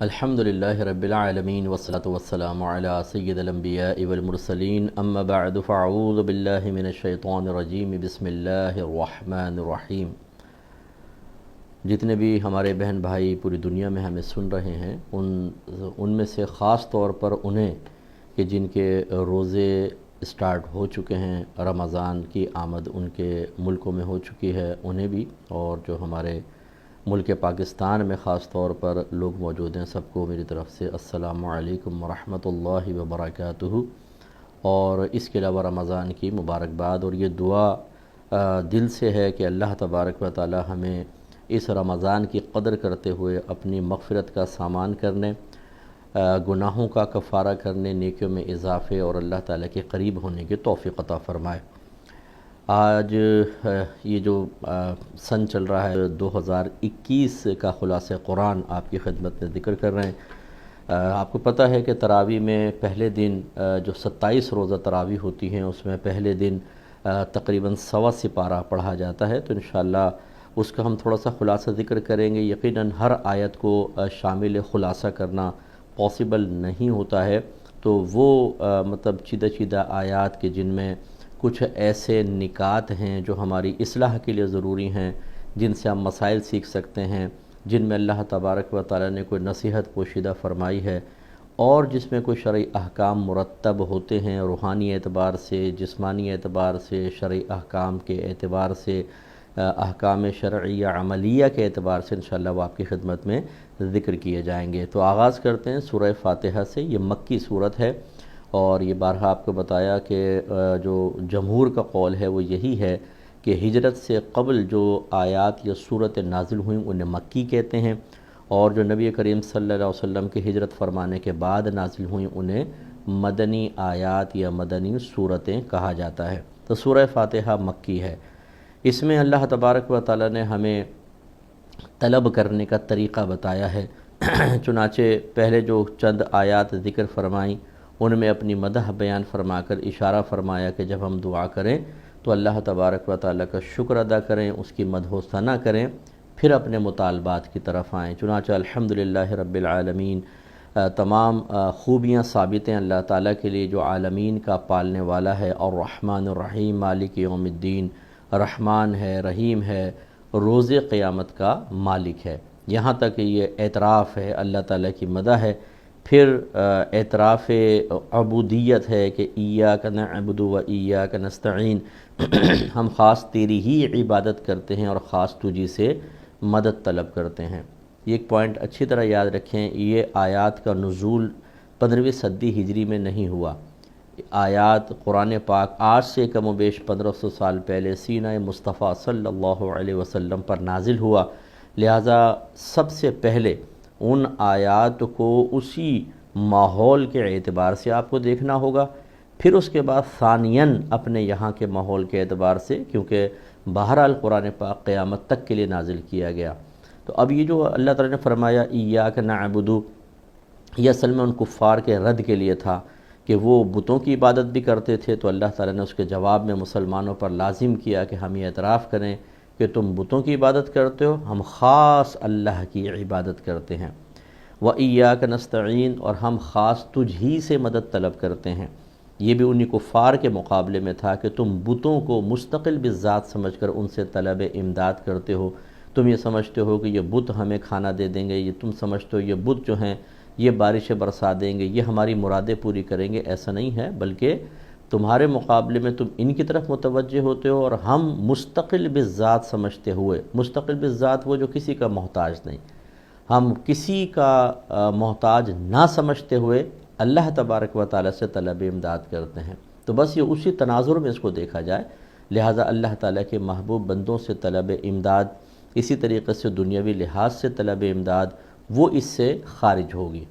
الحمدللہ رب العالمین والصلاة والسلام علی سید الانبیاء والمرسلین اما بعد فاعوذ باللہ من الشیطان الرجیم بسم اللہ الرحمن الرحیم۔ جتنے بھی ہمارے بہن بھائی پوری دنیا میں ہمیں سن رہے ہیں ان میں سے خاص طور پر انہیں کہ جن کے روزے سٹارٹ ہو چکے ہیں، رمضان کی آمد ان کے ملکوں میں ہو چکی ہے، انہیں بھی، اور جو ہمارے ملک پاکستان میں خاص طور پر لوگ موجود ہیں، سب کو میری طرف سے السلام علیکم ورحمۃ اللہ وبرکاتہ۔ اور اس کے علاوہ رمضان کی مبارکباد، اور یہ دعا دل سے ہے کہ اللہ تبارک و تعالی ہمیں اس رمضان کی قدر کرتے ہوئے اپنی مغفرت کا سامان کرنے، گناہوں کا کفارہ کرنے، نیکیوں میں اضافے اور اللہ تعالیٰ کے قریب ہونے کی توفیق عطا فرمائے۔ آج یہ جو سن چل رہا ہے 2021 کا خلاصہ قرآن آپ کی خدمت میں ذکر کر رہے ہیں۔ آپ کو پتہ ہے کہ تراویح میں پہلے دن جو 27 روزہ تراویح ہوتی ہیں اس میں پہلے دن تقریباً 100 سپارہ پڑھا جاتا ہے، تو انشاءاللہ اس کا ہم تھوڑا سا خلاصہ ذکر کریں گے۔ یقیناً ہر آیت کو شامل خلاصہ کرنا پاسبل نہیں ہوتا ہے، تو وہ مطلب چیدہ آیات کے جن میں کچھ ایسے نکات ہیں جو ہماری اصلاح کے لیے ضروری ہیں، جن سے ہم مسائل سیکھ سکتے ہیں، جن میں اللہ تبارک و تعالیٰ نے کوئی نصیحت پوشیدہ فرمائی ہے، اور جس میں کوئی شرعی احکام مرتب ہوتے ہیں، روحانی اعتبار سے، جسمانی اعتبار سے، شرعی احکام کے اعتبار سے، احکام شرعیہ عملیہ کے اعتبار سے انشاءاللہ وہ آپ کی خدمت میں ذکر کیے جائیں گے۔ تو آغاز کرتے ہیں سورہ فاتحہ سے۔ یہ مکی صورت ہے، اور یہ بارہا آپ کو بتایا کہ جو جمہور کا قول ہے وہ یہی ہے کہ ہجرت سے قبل جو آیات یا صورت نازل ہوئیں انہیں مکی کہتے ہیں، اور جو نبی کریم صلی اللہ علیہ وسلم کی ہجرت فرمانے کے بعد نازل ہوئیں انہیں مدنی آیات یا مدنی صورتیں کہا جاتا ہے۔ تو سورہ فاتحہ مکی ہے۔ اس میں اللہ تبارک و تعالیٰ نے ہمیں طلب کرنے کا طریقہ بتایا ہے۔ چنانچہ پہلے جو چند آیات ذکر فرمائیں ان میں اپنی مدح بیان فرما کر اشارہ فرمایا کہ جب ہم دعا کریں تو اللہ تبارک و تعالیٰ کا شکر ادا کریں، اس کی مدح و ثنا کریں، پھر اپنے مطالبات کی طرف آئیں۔ چنانچہ الحمدللہ رب العالمین، تمام خوبیاں ثابت ہیں اللہ تعالیٰ کے لیے جو عالمین کا پالنے والا ہے، اور الرحمن الرحیم مالک یوم الدین، رحمان ہے، رحیم ہے، روز قیامت کا مالک ہے۔ یہاں تک یہ اعتراف ہے، اللہ تعالیٰ کی مدح ہے۔ پھر اعتراف عبودیت ہے کہ ایاک نعبد و ایاک نستعین، ہم خاص تیری ہی عبادت کرتے ہیں اور خاص تجھی سے مدد طلب کرتے ہیں۔ یہ ایک پوائنٹ اچھی طرح یاد رکھیں، یہ آیات کا نزول 15ویں صدی ہجری میں نہیں ہوا۔ آیات قرآن پاک آج سے کم و بیش 1500 سال پہلے سینہ مصطفیٰ صلی اللہ علیہ وسلم پر نازل ہوا، لہٰذا سب سے پہلے ان آیات کو اسی ماحول کے اعتبار سے آپ کو دیکھنا ہوگا، پھر اس کے بعد ثانیاً اپنے یہاں کے ماحول کے اعتبار سے، کیونکہ بہرحال قرآن پاک قیامت تک کے لیے نازل کیا گیا۔ تو اب یہ جو اللہ تعالیٰ نے فرمایا ایاک نعبد، یہ اصل میں ان کفار کے رد کے لیے تھا کہ وہ بتوں کی عبادت بھی کرتے تھے، تو اللہ تعالیٰ نے اس کے جواب میں مسلمانوں پر لازم کیا کہ ہم یہ اعتراف کریں کہ تم بتوں کی عبادت کرتے ہو، ہم خاص اللہ کی عبادت کرتے ہیں۔ وَإِيَّاكَ نَسْتَعِينُ، اور ہم خاص تجھ ہی سے مدد طلب کرتے ہیں۔ یہ بھی انہی کفار کے مقابلے میں تھا کہ تم بتوں کو مستقل بالذات سمجھ کر ان سے طلب امداد کرتے ہو، تم یہ سمجھتے ہو کہ یہ بت ہمیں کھانا دے دیں گے، یہ تم سمجھتے ہو یہ بت جو ہیں یہ بارشیں برسا دیں گے، یہ ہماری مرادیں پوری کریں گے۔ ایسا نہیں ہے، بلکہ تمہارے مقابلے میں تم ان کی طرف متوجہ ہوتے ہو، اور ہم مستقل بالذات سمجھتے ہوئے، مستقل بالذات وہ جو کسی کا محتاج نہیں، ہم کسی کا محتاج نہ سمجھتے ہوئے اللہ تبارک و تعالیٰ سے طلب امداد کرتے ہیں۔ تو بس یہ اسی تناظر میں اس کو دیکھا جائے، لہٰذا اللہ تعالیٰ کے محبوب بندوں سے طلب امداد، اسی طریقے سے دنیاوی لحاظ سے طلب امداد، وہ اس سے خارج ہوگی۔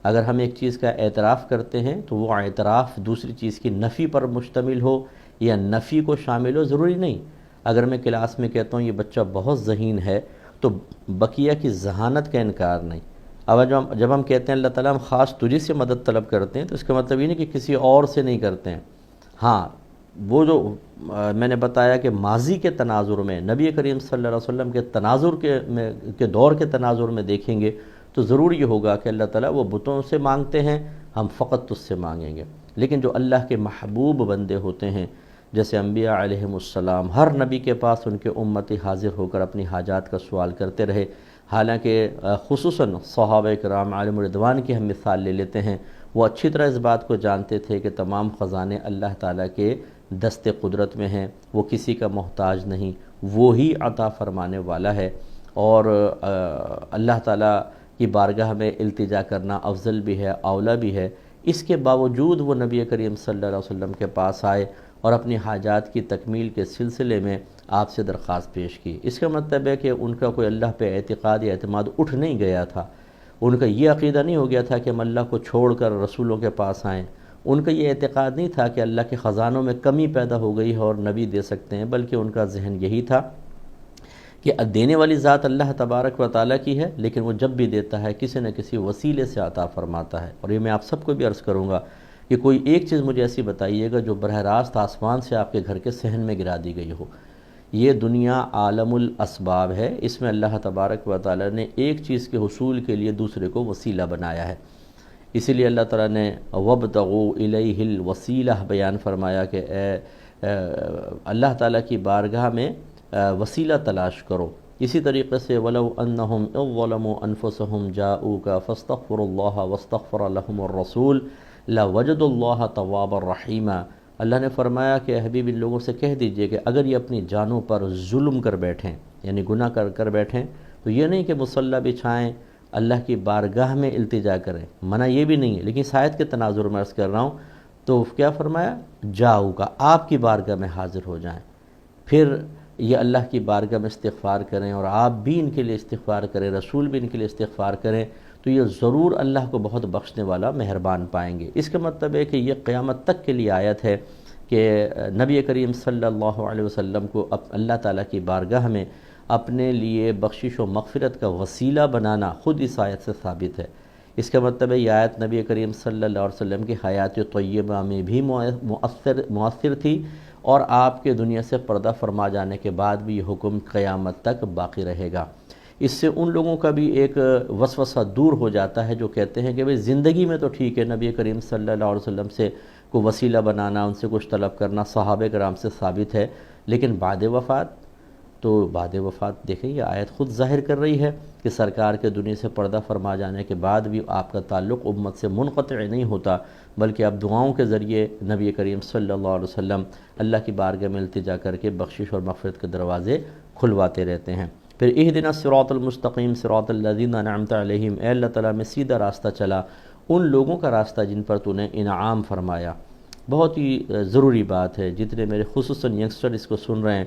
اگر ہم ایک چیز کا اعتراف کرتے ہیں تو وہ اعتراف دوسری چیز کی نفی پر مشتمل ہو یا نفی کو شامل ہو، ضروری نہیں۔ اگر میں کلاس میں کہتا ہوں یہ بچہ بہت ذہین ہے تو بقیہ کی ذہانت کا انکار نہیں۔ اب جب ہم کہتے ہیں اللہ تعالیٰ ہم خاص تجھی سے مدد طلب کرتے ہیں، تو اس کا مطلب یہ نہیں کہ کسی اور سے نہیں کرتے ہیں۔ ہاں، وہ جو میں نے بتایا کہ ماضی کے تناظر میں، نبی کریم صلی اللہ علیہ وسلم کے تناظر کے دور کے تناظر میں دیکھیں گے تو ضرور یہ ہوگا کہ اللہ تعالیٰ وہ بتوں سے مانگتے ہیں، ہم فقط اس سے مانگیں گے۔ لیکن جو اللہ کے محبوب بندے ہوتے ہیں، جیسے انبیاء علیہم السلام، ہر نبی کے پاس ان کے امتی حاضر ہو کر اپنی حاجات کا سوال کرتے رہے، حالانکہ خصوصاً صحابہ کرام علیہم الرضوان کی ہم مثال لے لیتے ہیں، وہ اچھی طرح اس بات کو جانتے تھے کہ تمام خزانے اللہ تعالیٰ کے دست قدرت میں ہیں، وہ کسی کا محتاج نہیں، وہی عطا فرمانے والا ہے، اور اللہ تعالیٰ کی بارگاہ میں التجا کرنا افضل بھی ہے، اولیٰ بھی ہے۔ اس کے باوجود وہ نبی کریم صلی اللہ علیہ وسلم کے پاس آئے اور اپنی حاجات کی تکمیل کے سلسلے میں آپ سے درخواست پیش کی۔ اس کا مطلب ہے کہ ان کا کوئی اللہ پہ اعتقاد یا اعتماد اٹھ نہیں گیا تھا، ان کا یہ عقیدہ نہیں ہو گیا تھا کہ ہم اللہ کو چھوڑ کر رسولوں کے پاس آئیں، ان کا یہ اعتقاد نہیں تھا کہ اللہ کے خزانوں میں کمی پیدا ہو گئی ہے اور نبی دے سکتے ہیں، بلکہ ان کا ذہن یہی تھا کہ دینے والی ذات اللہ تبارک و تعالیٰ کی ہے، لیکن وہ جب بھی دیتا ہے کسی نہ کسی وسیلے سے عطا فرماتا ہے۔ اور یہ میں آپ سب کو بھی عرض کروں گا کہ کوئی ایک چیز مجھے ایسی بتائیے گا جو براہ راست آسمان سے آپ کے گھر کے صحن میں گرا دی گئی ہو۔ یہ دنیا عالم الاسباب ہے، اس میں اللہ تبارک و تعالیٰ نے ایک چیز کے حصول کے لیے دوسرے کو وسیلہ بنایا ہے، اسی لیے اللہ تعالیٰ نے وَابْتَغُوا إِلَيْهِ الْوَسِيلَةَ بیان فرمایا کہ اللہ تعالیٰ کی بارگاہ میں وسیلہ تلاش کرو۔ اسی طریقے سے وَلَوْ أَنَّهُمْ إِذ ظَلَمُوا أَنفُسَهُمْ جَاءُوكَ فَاسْتَغْفِرُوا اللَّهَ وَاسْتَغْفَرَ لَهُمُ الرَّسُولُ لَوَجَدُوا اللَّهَ تَوَّابًا رَحِيمًا۔ اللہ نے فرمایا کہ حبیب ان لوگوں سے کہہ دیجئے کہ اگر یہ اپنی جانوں پر ظلم کر بیٹھیں، یعنی گناہ کر بیٹھیں، تو یہ نہیں کہ مصلی بچھائیں، اللہ کی بارگاہ میں التجا کریں، منع یہ بھی نہیں ہے، لیکن اس آیت کے تناظر میں عرض کر رہا ہوں، تو کیا فرمایا؟ جاؤ کا، آپ کی بارگاہ میں حاضر ہو جائیں، پھر یہ اللہ کی بارگاہ میں استغفار کریں اور آپ بھی ان کے لیے استغفار کریں، رسول بھی ان کے لیے استغفار کریں، تو یہ ضرور اللہ کو بہت بخشنے والا مہربان پائیں گے۔ اس کا مطلب ہے کہ یہ قیامت تک کے لیے آیت ہے کہ نبی کریم صلی اللہ علیہ وسلم کو اللہ تعالیٰ کی بارگاہ میں اپنے لیے بخشش و مغفرت کا وسیلہ بنانا خود اس آیت سے ثابت ہے۔ اس کا مطلب ہے یہ آیت نبی کریم صلی اللہ علیہ وسلم کی حیات طیبہ میں بھی مؤثر تھی، اور آپ کے دنیا سے پردہ فرما جانے کے بعد بھی یہ حکم قیامت تک باقی رہے گا۔ اس سے ان لوگوں کا بھی ایک وسوسہ دور ہو جاتا ہے جو کہتے ہیں کہ بھئی زندگی میں تو ٹھیک ہے نبی کریم صلی اللہ علیہ وسلم سے کو وسیلہ بنانا، ان سے کچھ طلب کرنا صحابہ کرام سے ثابت ہے، لیکن بعد وفات، تو بعد وفات دیکھیں یہ آیت خود ظاہر کر رہی ہے کہ سرکار کے دنیا سے پردہ فرما جانے کے بعد بھی آپ کا تعلق امت سے منقطع نہیں ہوتا، بلکہ آپ دعاؤں کے ذریعے نبی کریم صلی اللہ علیہ وسلم اللہ کی بارگاہ میں التجا کر کے بخشش اور مغفرت کے دروازے کھلواتے رہتے ہیں۔ پھر اہدنا الصراط المستقیم صراط الذین انعمت علیہم، اے اللہ تعالیٰ میں سیدھا راستہ چلا ان لوگوں کا راستہ جن پر تو نے انعام فرمایا۔ بہت ہی ضروری بات ہے، جتنے میرے خصوصاً ینگسٹر اس کو سن رہے ہیں،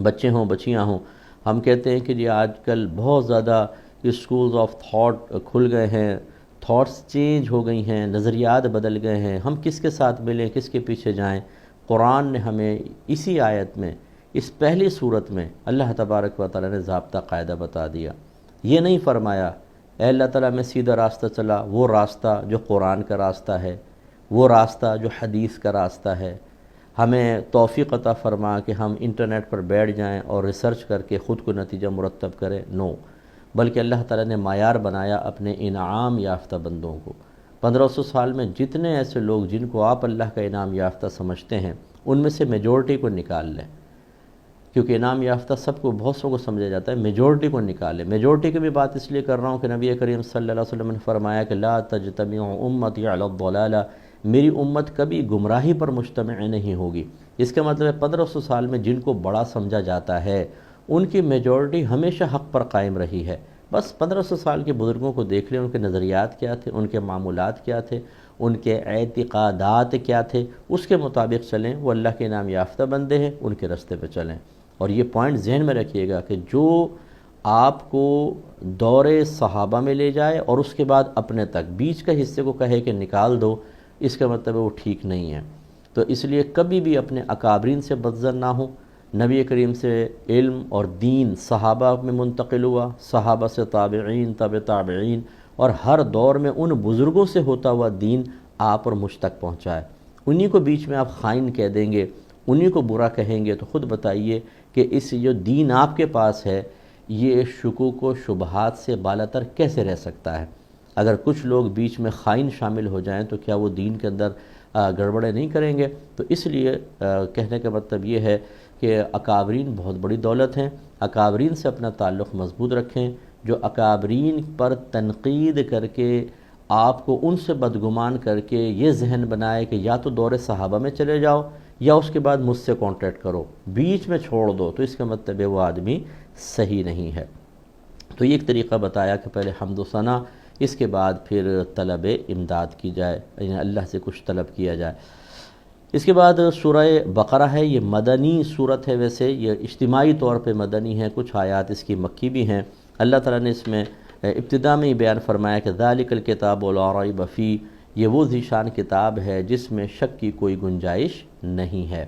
بچے ہوں بچیاں ہوں، ہم کہتے ہیں کہ یہ آج کل بہت زیادہ اسکولز آف تھاٹ کھل گئے ہیں، تھاٹس چینج ہو گئی ہیں، نظریات بدل گئے ہیں، ہم کس کے ساتھ ملیں، کس کے پیچھے جائیں۔ قرآن نے ہمیں اسی آیت میں، اس پہلی صورت میں اللہ تبارک و تعالیٰ نے ضابطہ قاعدہ بتا دیا۔ یہ نہیں فرمایا اے اللہ تعالیٰ میں سیدھا راستہ چلا، وہ راستہ جو قرآن کا راستہ ہے، وہ راستہ جو حدیث کا راستہ ہے، ہمیں توفیق عطا فرما کہ ہم انٹرنیٹ پر بیٹھ جائیں اور ریسرچ کر کے خود کو نتیجہ مرتب کریں، نو، بلکہ اللہ تعالیٰ نے معیار بنایا اپنے انعام یافتہ بندوں کو۔ 1500 سال میں جتنے ایسے لوگ جن کو آپ اللہ کا انعام یافتہ سمجھتے ہیں، ان میں سے میجورٹی کو نکال لیں، کیونکہ انعام یافتہ سب کو، بہت سو کو سمجھا جاتا ہے، میجورٹی کو نکال لیں۔ میجورٹی کی بھی بات اس لیے کر رہا ہوں کہ نبی کریم صلی اللہ علیہ وسلم نے فرمایا کہ لا تجتمع امتی علی الضلالہ، میری امت کبھی گمراہی پر مجتمع نہیں ہوگی۔ اس کا مطلب ہے 1500 سال میں جن کو بڑا سمجھا جاتا ہے ان کی میجورٹی ہمیشہ حق پر قائم رہی ہے۔ بس 1500 سال کے بزرگوں کو دیکھ لیں، ان کے نظریات کیا تھے، ان کے معمولات کیا تھے، ان کے اعتقادات کیا تھے، اس کے مطابق چلیں، وہ اللہ کے انعام یافتہ بندے ہیں، ان کے راستے پہ چلیں۔ اور یہ پوائنٹ ذہن میں رکھیے گا کہ جو آپ کو دور صحابہ میں لے جائے اور اس کے بعد اپنے تک بیچ کا حصے کو کہے کہ نکال دو، اس کا مطلب ہے وہ ٹھیک نہیں ہے۔ تو اس لیے کبھی بھی اپنے اکابرین سے بدظن نہ ہو۔ نبی کریم سے علم اور دین صحابہ میں منتقل ہوا، صحابہ سے تابعین، تابعین، اور ہر دور میں ان بزرگوں سے ہوتا ہوا دین آپ اور مجھ تک پہنچا ہے۔ انہی کو بیچ میں آپ خائن کہہ دیں گے، انہی کو برا کہیں گے، تو خود بتائیے کہ اس جو دین آپ کے پاس ہے، یہ شکوک و شبہات سے بالاتر کیسے رہ سکتا ہے؟ اگر کچھ لوگ بیچ میں خائن شامل ہو جائیں تو کیا وہ دین کے اندر گڑبڑیں نہیں کریں گے؟ تو اس لیے کہنے کا مطلب یہ ہے کہ اکابرین بہت بڑی دولت ہیں، اکابرین سے اپنا تعلق مضبوط رکھیں۔ جو اکابرین پر تنقید کر کے آپ کو ان سے بدگمان کر کے یہ ذہن بنائے کہ یا تو دور صحابہ میں چلے جاؤ یا اس کے بعد مجھ سے کانٹیکٹ کرو، بیچ میں چھوڑ دو، تو اس کا مطلب ہے وہ آدمی صحیح نہیں ہے۔ تو یہ ایک طریقہ بتایا کہ پہلے حمد و ثنا، اس کے بعد پھر طلب امداد کی جائے، یعنی اللہ سے کچھ طلب کیا جائے۔ اس کے بعد سورہ بقرہ ہے، یہ مدنی صورت ہے، ویسے یہ اجتماعی طور پہ مدنی ہے، کچھ آیات اس کی مکی بھی ہیں۔ اللہ تعالیٰ نے اس میں ابتدا میں ہی بیان فرمایا کہ ذالک الکتاب لا ریب فیہ، یہ وہ ذیشان کتاب ہے جس میں شک کی کوئی گنجائش نہیں ہے۔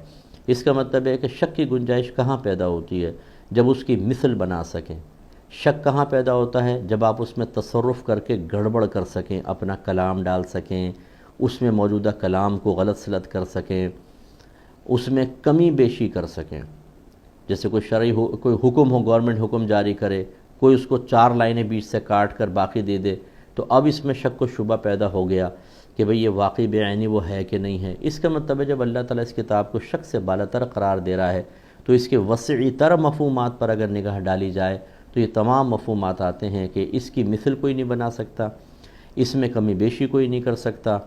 اس کا مطلب ہے کہ شک کی گنجائش کہاں پیدا ہوتی ہے؟ جب اس کی مثل بنا سکیں۔ شک کہاں پیدا ہوتا ہے؟ جب آپ اس میں تصرف کر کے گڑبڑ کر سکیں، اپنا کلام ڈال سکیں، اس میں موجودہ کلام کو غلط سلط کر سکیں، اس میں کمی بیشی کر سکیں۔ جیسے کوئی شرعی کوئی حکم ہو، گورنمنٹ حکم جاری کرے، کوئی اس کو 4 لائنیں بیچ سے کاٹ کر باقی دے دے، تو اب اس میں شک و شبہ پیدا ہو گیا کہ بھئی یہ واقعی بے عینی وہ ہے کہ نہیں ہے۔ اس کا مطلب ہے جب اللہ تعالیٰ اس کتاب کو شک سے بالاتر قرار دے رہا ہے تو اس کے وسیع تر مفہومات پر اگر نگاہ ڈالی جائے تو یہ تمام مفہومات آتے ہیں کہ اس کی مثل کوئی نہیں بنا سکتا، اس میں کمی بیشی کوئی نہیں کر سکتا،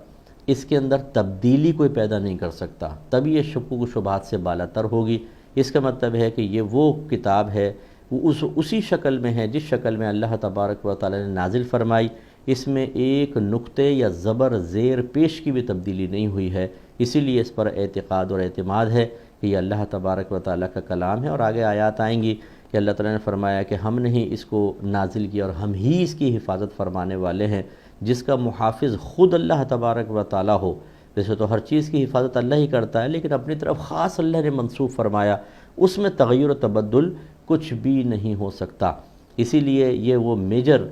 اس کے اندر تبدیلی کوئی پیدا نہیں کر سکتا، تب یہ شکوک و شبہات سے بالاتر ہوگی۔ اس کا مطلب ہے کہ یہ وہ کتاب ہے، وہ اسی شکل میں ہے جس شکل میں اللہ تبارک و تعالی نے نازل فرمائی، اس میں ایک نقطے یا زبر زیر پیش کی بھی تبدیلی نہیں ہوئی ہے۔ اسی لیے اس پر اعتقاد اور اعتماد ہے کہ یہ اللہ تبارک و تعالی کا کلام ہے، اور آگے آیات آئیں گی کہ اللہ تعالیٰ نے فرمایا کہ ہم نے ہی اس کو نازل کیا اور ہم ہی اس کی حفاظت فرمانے والے ہیں، جس کا محافظ خود اللہ تبارک و تعالی ہو۔ ویسے تو ہر چیز کی حفاظت اللہ ہی کرتا ہے، لیکن اپنی طرف خاص اللہ نے منسوب فرمایا، اس میں تغیر و تبدل کچھ بھی نہیں ہو سکتا۔ اسی لیے یہ وہ میجر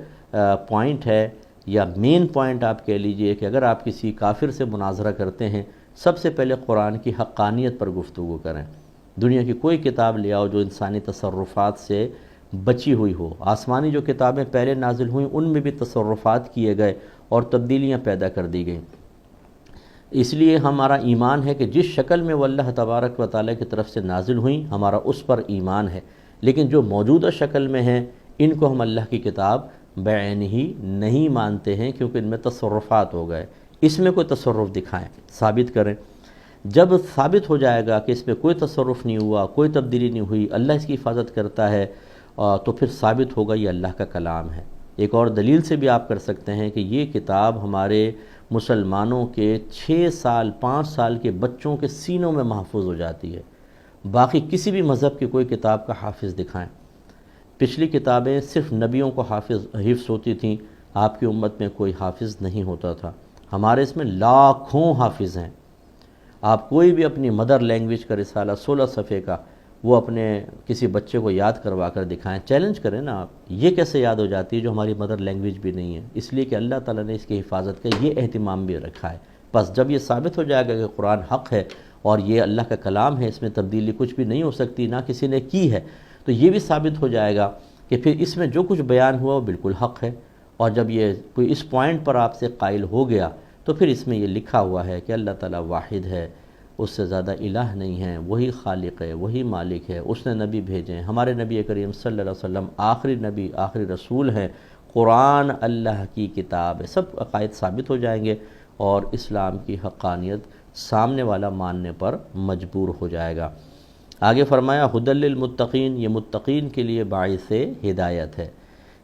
پوائنٹ ہے، یا مین پوائنٹ آپ کہہ لیجئے، کہ اگر آپ کسی کافر سے مناظرہ کرتے ہیں، سب سے پہلے قرآن کی حقانیت پر گفتگو کریں۔ دنیا کی کوئی کتاب لے آؤ جو انسانی تصرفات سے بچی ہوئی ہو۔ آسمانی جو کتابیں پہلے نازل ہوئیں ان میں بھی تصرفات کیے گئے اور تبدیلیاں پیدا کر دی گئیں۔ اس لیے ہمارا ایمان ہے کہ جس شکل میں وہ اللہ تبارک و تعالیٰ کی طرف سے نازل ہوئیں، ہمارا اس پر ایمان ہے، لیکن جو موجودہ شکل میں ہیں ان کو ہم اللہ کی کتاب بعین ہی نہیں مانتے ہیں، کیونکہ ان میں تصرفات ہو گئے۔ اس میں کوئی تصرف دکھائیں، ثابت کریں۔ جب ثابت ہو جائے گا کہ اس میں کوئی تصرف نہیں ہوا، کوئی تبدیلی نہیں ہوئی، اللہ اس کی حفاظت کرتا ہے، تو پھر ثابت ہوگا یہ اللہ کا کلام ہے۔ ایک اور دلیل سے بھی آپ کر سکتے ہیں کہ یہ کتاب ہمارے مسلمانوں کے 6 سال 5 سال کے بچوں کے سینوں میں محفوظ ہو جاتی ہے۔ باقی کسی بھی مذہب کی کوئی کتاب کا حافظ دکھائیں۔ پچھلی کتابیں صرف نبیوں کو حفظ ہوتی تھیں، آپ کی امت میں کوئی حافظ نہیں ہوتا تھا۔ ہمارے اس میں لاکھوں حافظ ہیں۔ آپ کوئی بھی اپنی مدر لینگویج کا رسالہ 16 صفحے کا وہ اپنے کسی بچے کو یاد کروا کر دکھائیں، چیلنج کریں نا آپ، یہ کیسے یاد ہو جاتی ہے جو ہماری مدر لینگویج بھی نہیں ہے؟ اس لیے کہ اللہ تعالیٰ نے اس کی حفاظت کا یہ اہتمام بھی رکھا ہے۔ بس جب یہ ثابت ہو جائے گا کہ قرآن حق ہے اور یہ اللہ کا کلام ہے، اس میں تبدیلی کچھ بھی نہیں ہو سکتی، نہ کسی نے کی ہے، تو یہ بھی ثابت ہو جائے گا کہ پھر اس میں جو کچھ بیان ہوا وہ بالکل حق ہے۔ اور جب یہ کوئی اس پوائنٹ پر آپ سے قائل ہو گیا تو پھر اس میں یہ لکھا ہوا ہے کہ اللہ تعالیٰ واحد ہے، اس سے زیادہ الہ نہیں ہے، وہی خالق ہے، وہی مالک ہے، اس نے نبی بھیجے ہیں، ہمارے نبی کریم صلی اللہ علیہ وسلم آخری نبی آخری رسول ہیں، قرآن اللہ کی کتاب ہے، سب عقائد ثابت ہو جائیں گے اور اسلام کی حقانیت سامنے والا ماننے پر مجبور ہو جائے گا۔ آگے فرمایا ھدی للمتقین، یہ متقین کے لیے باعث ہدایت ہے۔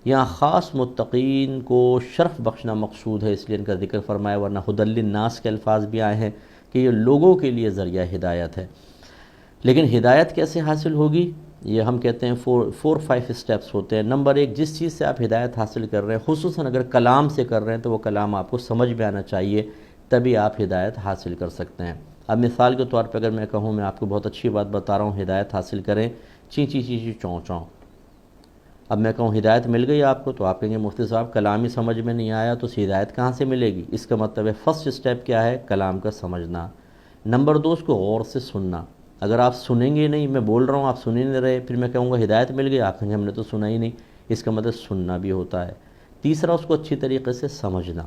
یہاں خاص متقین کو شرف بخشنا مقصود ہے، اس لیے ان کا ذکر فرمایا، ورنہ ھدی للناس کے الفاظ بھی آئے ہیں کہ یہ لوگوں کے لیے ذریعہ ہدایت ہے۔ لیکن ہدایت کیسے حاصل ہوگی؟ یہ ہم کہتے ہیں 4-5 سٹیپس ہوتے ہیں۔ نمبر 1، جس چیز سے آپ ہدایت حاصل کر رہے ہیں، خصوصاً اگر کلام سے کر رہے ہیں تو وہ کلام آپ کو سمجھ میں آنا چاہیے، تبھی آپ ہدایت حاصل کر سکتے ہیں۔ اب مثال کے طور پہ اگر میں کہوں، میں آپ کو بہت اچھی بات بتا رہا ہوں، ہدایت حاصل کریں، چی چی چی چی چوں چوں۔ اب میں کہوں ہدایت مل گئی آپ کو، تو آپ کہیں گے مفتی صاحب کلام ہی سمجھ میں نہیں آیا تو ہدایت کہاں سے ملے گی؟ اس کا مطلب ہے فرسٹ سٹیپ کیا ہے؟ کلام کا سمجھنا۔ نمبر 2، اس کو غور سے سننا۔ اگر آپ سنیں گے نہیں، میں بول رہا ہوں آپ سن ہی نہیں رہے، پھر میں کہوں گا ہدایت مل گئی، آپ کہیں گے ہم نے تو سنا ہی نہیں، اس کا مطلب سننا بھی ہوتا ہے۔ تیسرا، اس کو اچھی طریقے سے سمجھنا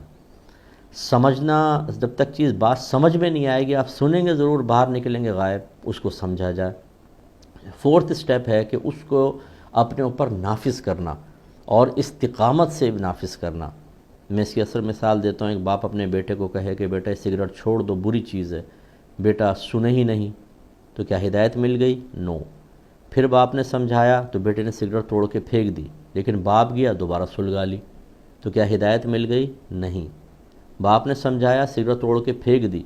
جب تک چیز بات سمجھ میں نہیں آئے گی، آپ سنیں گے ضرور، باہر نکلیں گے غائب، اس کو سمجھا جائے۔ فورتھ سٹیپ ہے کہ اس کو اپنے اوپر نافذ کرنا اور استقامت سے نافذ کرنا۔ میں اس کی اثر مثال دیتا ہوں، ایک باپ اپنے بیٹے کو کہے کہ بیٹا سگریٹ چھوڑ دو، بری چیز ہے، بیٹا سنے ہی نہیں، تو کیا ہدایت مل گئی؟ نو۔ پھر باپ نے سمجھایا تو بیٹے نے سگریٹ توڑ کے پھینک دی، لیکن باپ گیا دوبارہ سلگا لی، تو کیا ہدایت مل گئی؟ نہیں۔ باپ نے سمجھایا، سگریٹ توڑ کے پھینک دی،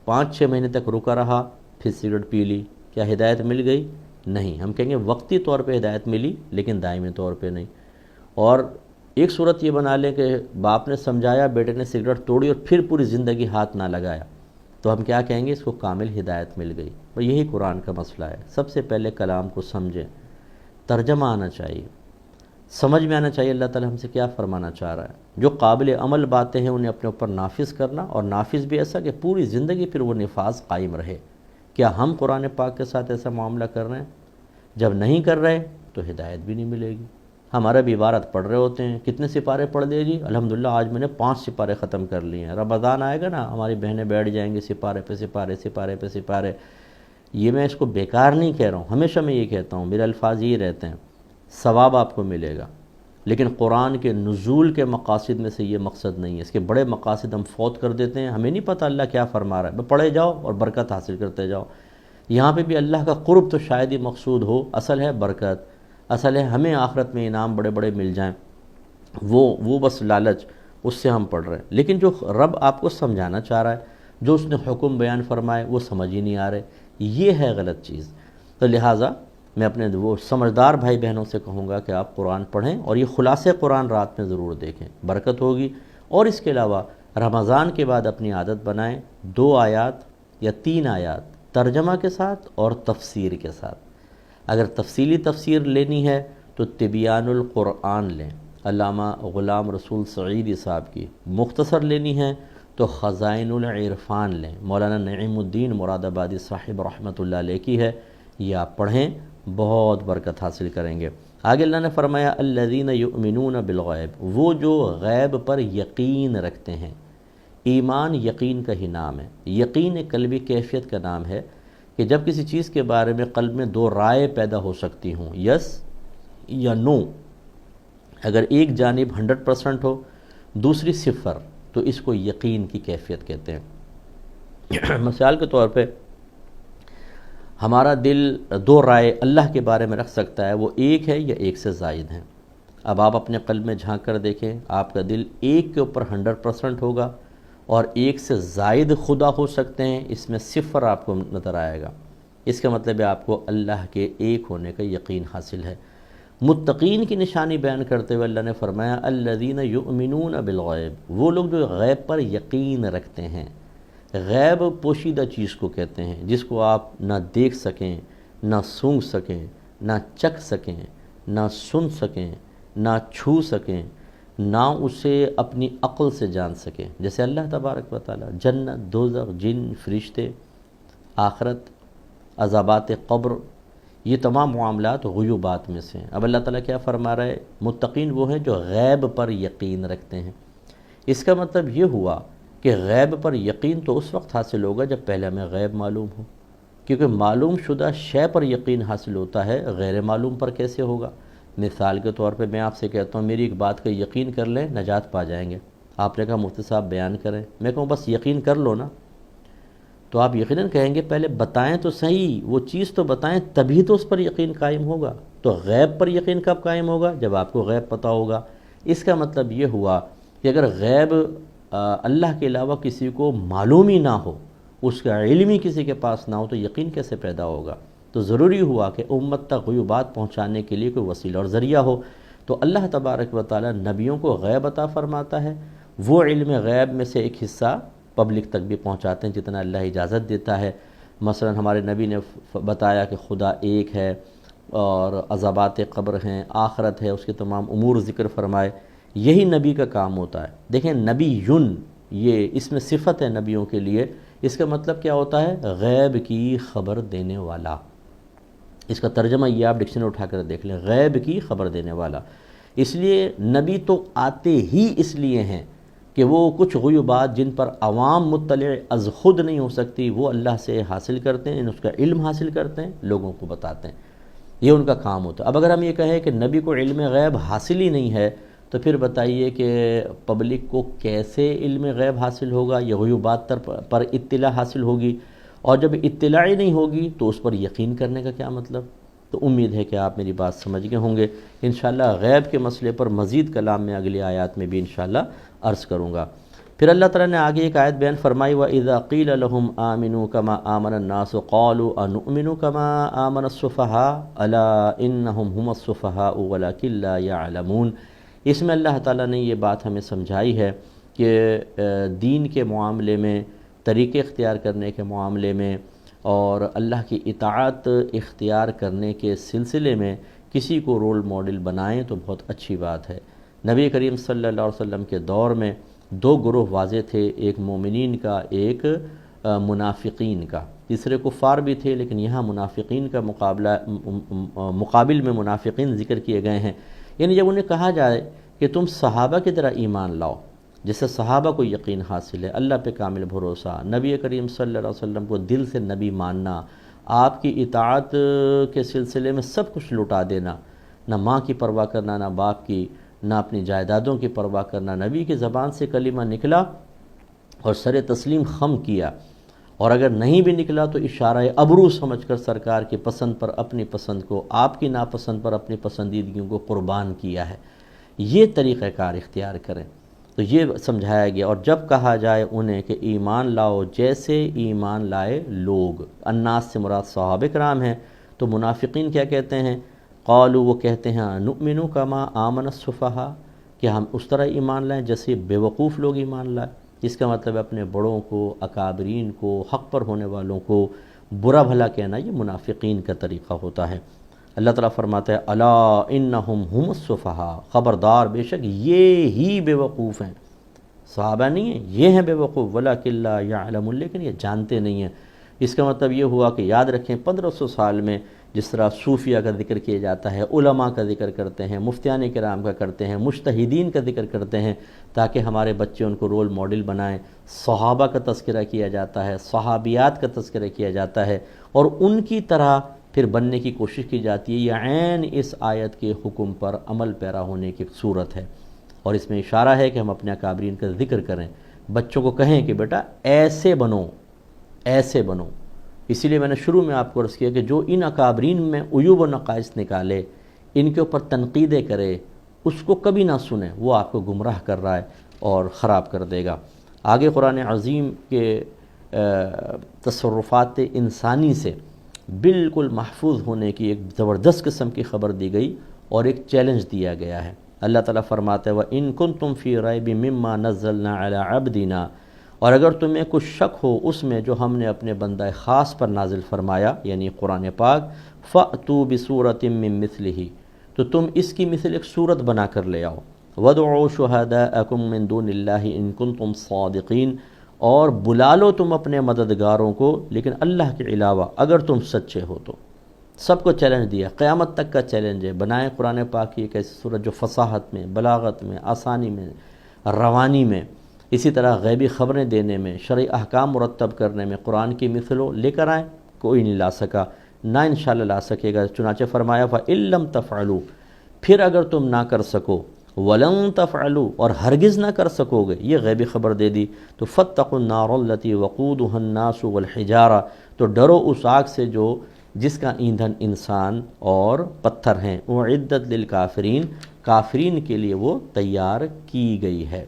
5-6 مہینے تک رکا رہا، پھر سگریٹ پی لی، کیا ہدایت مل گئی؟ نہیں۔ ہم کہیں گے وقتی طور پہ ہدایت ملی، لیکن دائمی طور پہ نہیں۔ اور ایک صورت یہ بنا لیں کہ باپ نے سمجھایا، بیٹے نے سگریٹ توڑی اور پھر پوری زندگی ہاتھ نہ لگایا، تو ہم کیا کہیں گے؟ اس کو کامل ہدایت مل گئی۔ اور یہی قرآن کا مسئلہ ہے، سب سے پہلے کلام کو سمجھیں، ترجمہ آنا چاہیے، سمجھ میں آنا چاہیے اللہ تعالی ہم سے کیا فرمانا چاہ رہا ہے۔ جو قابل عمل باتیں ہیں انہیں اپنے اوپر نافذ کرنا، اور نافذ بھی ایسا کہ پوری زندگی پھر وہ نفاذ قائم رہے۔ کیا ہم قرآن پاک کے ساتھ ایسا معاملہ کر رہے ہیں؟ جب نہیں کر رہے تو ہدایت بھی نہیں ملے گی۔ ہمارا بھی عبارت پڑھ رہے ہوتے ہیں، کتنے سپارے پڑھ لیے جی؟ الحمدللہ آج میں نے 5 سپارے ختم کر لیے ہیں۔ رمضان آئے گا نا، ہماری بہنیں بیٹھ جائیں گی سپارے پہ سپارے، سپارے پہ سپارے۔ یہ میں اس کو بیکار نہیں کہہ رہا ہوں، ہمیشہ میں یہ کہتا ہوں، میرے الفاظ یہ رہتے ہیں، ثواب آپ کو ملے گا، لیکن قرآن کے نزول کے مقاصد میں سے یہ مقصد نہیں ہے۔ اس کے بڑے مقاصد ہم فوت کر دیتے ہیں، ہمیں نہیں پتہ اللہ کیا فرما رہا ہے، پڑھے جاؤ اور برکت حاصل کرتے جاؤ۔ یہاں پہ بھی اللہ کا قرب تو شاید ہی مقصود ہو، اصل ہے برکت، اصل ہے ہمیں آخرت میں انعام بڑے بڑے مل جائیں، وہ بس لالچ، اس سے ہم پڑھ رہے ہیں۔ لیکن جو رب آپ کو سمجھانا چاہ رہا ہے، جو اس نے حکم بیان فرمائے، وہ سمجھ ہی نہیں آ رہے، یہ ہے غلط چیز۔ تو لہٰذا میں اپنے وہ سمجھدار بھائی بہنوں سے کہوں گا کہ آپ قرآن پڑھیں، اور یہ خلاصے قرآن رات میں ضرور دیکھیں، برکت ہوگی۔ اور اس کے علاوہ رمضان کے بعد اپنی عادت بنائیں، 2 آیات یا 3 آیات ترجمہ کے ساتھ اور تفسیر کے ساتھ۔ اگر تفصیلی تفسیر لینی ہے تو تبیان القرآن لیں، علامہ غلام رسول سعیدی صاحب کی۔ مختصر لینی ہے تو خزائن العرفان لیں، مولانا نعیم الدین مراد آبادی صاحب رحمۃ اللہ علیہ کی ہے، یہ آپ پڑھیں، بہت برکت حاصل کریں گے۔ آگے اللہ نے فرمایا الذین یؤمنون بالغیب، وہ جو غیب پر یقین رکھتے ہیں۔ ایمان یقین کا ہی نام ہے، یقین ایک قلبی کیفیت کا نام ہے کہ جب کسی چیز کے بارے میں قلب میں 2 رائے پیدا ہو سکتی ہوں، یس یا نو۔ اگر ایک جانب 100% ہو، دوسری 0، تو اس کو یقین کی کیفیت کہتے ہیں۔ مثال کے طور پہ ہمارا دل 2 رائے اللہ کے بارے میں رکھ سکتا ہے، وہ 1 ہے یا 1 سے زائد ہیں۔ اب آپ اپنے قلب میں جھانک کر دیکھیں، آپ کا دل 1 کے اوپر 100% ہوگا، اور 1 سے زائد خدا ہو سکتے ہیں، اس میں 0 آپ کو نظر آئے گا۔ اس کا مطلب ہے آپ کو اللہ کے 1 ہونے کا یقین حاصل ہے۔ متقین کی نشانی بیان کرتے ہوئے اللہ نے فرمایا الذین یؤمنون بالغیب، وہ لوگ جو غیب پر یقین رکھتے ہیں۔ غیب پوشیدہ چیز کو کہتے ہیں، جس کو آپ نہ دیکھ سکیں، نہ سونگھ سکیں، نہ چکھ سکیں، نہ سن سکیں، نہ چھو سکیں، نہ اسے اپنی عقل سے جان سکیں، جیسے اللہ تبارک و تعالی، جنت، دوزخ، جن، فرشتے، آخرت، عذابات قبر، یہ تمام معاملات غیوبات میں سے ہیں۔ اب اللہ تعالیٰ کیا فرما رہا ہے؟ متقین وہ ہیں جو غیب پر یقین رکھتے ہیں۔ اس کا مطلب یہ ہوا کہ غیب پر یقین تو اس وقت حاصل ہوگا جب پہلے ہمیں غیب معلوم ہو، کیونکہ معلوم شدہ شے پر یقین حاصل ہوتا ہے، غیر معلوم پر کیسے ہوگا؟ مثال کے طور پہ میں آپ سے کہتا ہوں میری ایک بات کا یقین کر لیں، نجات پا جائیں گے۔ آپ نے کہا مفتی صاحب بیان کریں، میں کہوں بس یقین کر لو نا، تو آپ یقیناً کہیں گے پہلے بتائیں تو صحیح، وہ چیز تو بتائیں، تبھی تو اس پر یقین قائم ہوگا۔ تو غیب پر یقین کب قائم ہوگا؟ جب آپ کو غیب پتہ ہوگا۔ اس کا مطلب یہ ہوا کہ اگر غیب اللہ کے علاوہ کسی کو معلوم ہی نہ ہو، اس کا علم ہی کسی کے پاس نہ ہو، تو یقین کیسے پیدا ہوگا؟ تو ضروری ہوا کہ امت تک غیوبات پہنچانے کے لیے کوئی وسیلہ اور ذریعہ ہو۔ تو اللہ تبارک و تعالی نبیوں کو غیب عطا فرماتا ہے، وہ علم غیب میں سے ایک حصہ پبلک تک بھی پہنچاتے ہیں جتنا اللہ اجازت دیتا ہے۔ مثلا ہمارے نبی نے بتایا کہ خدا ایک ہے، اور عذابات قبر ہیں، آخرت ہے، اس کے تمام امور ذکر فرمائے، یہی نبی کا کام ہوتا ہے۔ دیکھیں نبی یون، یہ اس میں صفت ہے نبیوں کے لیے، اس کا مطلب کیا ہوتا ہے؟ غیب کی خبر دینے والا۔ اس کا ترجمہ یہ آپ ڈکشنری اٹھا کر دیکھ لیں، غیب کی خبر دینے والا۔ اس لیے نبی تو آتے ہی اس لیے ہیں کہ وہ کچھ غیوبات جن پر عوام مطلع از خود نہیں ہو سکتی وہ اللہ سے حاصل کرتے ہیں، اس کا علم حاصل کرتے ہیں، لوگوں کو بتاتے ہیں، یہ ان کا کام ہوتا ہے۔ اب اگر ہم یہ کہیں کہ نبی کو علم غیب حاصل ہی نہیں ہے تو پھر بتائیے کہ پبلک کو کیسے علم غیب حاصل ہوگا، یہ غیوبات پر اطلاع حاصل ہوگی، اور جب اطلاع ہی نہیں ہوگی تو اس پر یقین کرنے کا کیا مطلب؟ تو امید ہے کہ آپ میری بات سمجھ گئے ہوں گے۔ انشاءاللہ غیب کے مسئلے پر مزید کلام میں اگلی آیات میں بھی انشاءاللہ عرض کروں گا۔ پھر اللہ تعالیٰ نے آگے ایک آیت بیان فرمائی، وَإِذَا قِيلَ لَهُمْ آمِنُوا كَمَا آمَنَ النَّاسُ قَالُوا أَنُؤْمِنُ كَمَا آمَنَ السُّفَهَاءُ أَلَا إِنَّهُمْ هُمُ السُّفَهَاءُ وَلَكِنْ لَا يَعْلَمُونَ۔ اس میں اللہ تعالیٰ نے یہ بات ہمیں سمجھائی ہے کہ دین کے معاملے میں، طریقے اختیار کرنے کے معاملے میں اور اللہ کی اطاعت اختیار کرنے کے سلسلے میں کسی کو رول ماڈل بنائیں تو بہت اچھی بات ہے۔ نبی کریم صلی اللہ علیہ وسلم کے دور میں دو گروہ واضح تھے، ایک مومنین کا، ایک منافقین کا، تیسرے کفار بھی تھے، لیکن یہاں منافقین کا مقابل میں منافقین ذکر کیے گئے ہیں۔ یعنی جب انہیں کہا جائے کہ تم صحابہ کی طرح ایمان لاؤ، جسے صحابہ کو یقین حاصل ہے، اللہ پہ کامل بھروسہ، نبی کریم صلی اللہ علیہ وسلم کو دل سے نبی ماننا، آپ کی اطاعت کے سلسلے میں سب کچھ لٹا دینا، نہ ماں کی پرواہ کرنا، نہ باپ کی، نہ اپنی جائیدادوں کی پرواہ کرنا، نبی کی زبان سے کلمہ نکلا اور سر تسلیم خم کیا، اور اگر نہیں بھی نکلا تو اشارہ ابرو سمجھ کر سرکار کی پسند پر اپنی پسند کو، آپ کی ناپسند پر اپنی پسندیدگیوں کو قربان کیا ہے، یہ طریقہ کار اختیار کریں۔ تو یہ سمجھایا گیا، اور جب کہا جائے انہیں کہ ایمان لاؤ جیسے ایمان لائے لوگ، الناس سے مراد صحابہ کرام ہیں، تو منافقین کیا کہتے ہیں؟ قالوا، وہ کہتے ہیں، نؤمن کما آمن السفہاء، کہ ہم اس طرح ایمان لائیں جیسے بیوقوف لوگ ایمان لائیں۔ اس کا مطلب اپنے بڑوں کو، اکابرین کو، حق پر ہونے والوں کو برا بھلا کہنا، یہ منافقین کا طریقہ ہوتا ہے۔ اللہ تعالیٰ فرماتا ہے، الا انہم ہم السفہاء، خبردار بے شک یہ ہی بے وقوف ہیں، صحابہ نہیں ہیں، یہ ہیں بے وقوف، ولکن لا یعلمون، لیکن یہ جانتے نہیں ہیں۔ اس کا مطلب یہ ہوا کہ یاد رکھیں 1500 سال میں جس طرح صوفیہ کا ذکر کیا جاتا ہے، علماء کا ذکر کرتے ہیں، مفتیان کرام کا کرتے ہیں، مجتہدین کا ذکر کرتے ہیں تاکہ ہمارے بچے ان کو رول ماڈل بنائیں، صحابہ کا تذکرہ کیا جاتا ہے، صحابیات کا تذکرہ کیا جاتا ہے، اور ان کی طرح پھر بننے کی کوشش کی جاتی ہے۔ یہ عین اس آیت کے حکم پر عمل پیرا ہونے کی صورت ہے، اور اس میں اشارہ ہے کہ ہم اپنے اکابرین کا ذکر کریں، بچوں کو کہیں کہ بیٹا ایسے بنو، ایسے بنو۔ اسی لیے میں نے شروع میں آپ کو عرض کیا کہ جو ان اکابرین میں عیوب و نقائص نکالے، ان کے اوپر تنقیدیں کرے، اس کو کبھی نہ سنیں، وہ آپ کو گمراہ کر رہا ہے اور خراب کر دے گا۔ آگے قرآن عظیم کے تصرفات انسانی سے بالکل محفوظ ہونے کی ایک زبردست قسم کی خبر دی گئی اور ایک چیلنج دیا گیا ہے۔ اللہ تعالیٰ فرماتا ہے، وَإِن كُنتُمْ فِي رَيْبٍ مِّمَّا نَزَّلْنَا عَلَىٰ عَبْدِنَا، اور اگر تمہیں کچھ شک ہو اس میں جو ہم نے اپنے بندہ خاص پر نازل فرمایا، یعنی قرآن پاک، فَأْتُوا بِسُورَةٍ مِّن مِّثْلِهِ، تو تم اس کی مثل ایک صورت بنا کر لے آؤ، وَادْعُوا شُهَدَاءَكُم مِّن دُونِ اللَّهِ إِن كُنتُمْ صَادِقِينَ، اور بلا لو تم اپنے مددگاروں کو لیکن اللہ کے علاوہ اگر تم سچے ہو تو۔ سب کو چیلنج دیا، قیامت تک کا چیلنج ہے، بنائیں قرآن پاک کی ایک ایسی صورت جو فصاحت میں، بلاغت میں، آسانی میں، روانی میں، اسی طرح غیبی خبریں دینے میں، شرعی احکام مرتب کرنے میں قرآن کی مثلوں لے کر آئیں، کوئی نہیں لا سکا، نہ انشاءاللہ لا سکے گا۔ چنانچہ فرمایا فَإِن لَّمْ تَفْعَلُوا، پھر اگر تم نہ کر سکو، وَلَن تَفْعَلُوا، اور ہرگز نہ کر سکو گے، یہ غیبی خبر دے دی، تو فَاتَّقُوا النَّارَ الَّتِي وَقُودُهَا النَّاسُ وَالْحِجَارَةُ، تو ڈرو اس آگ سے جو جس کا ایندھن انسان اور پتھر ہیں، اعدت للکافرین، کافرین کے لیے وہ تیار کی گئی ہے۔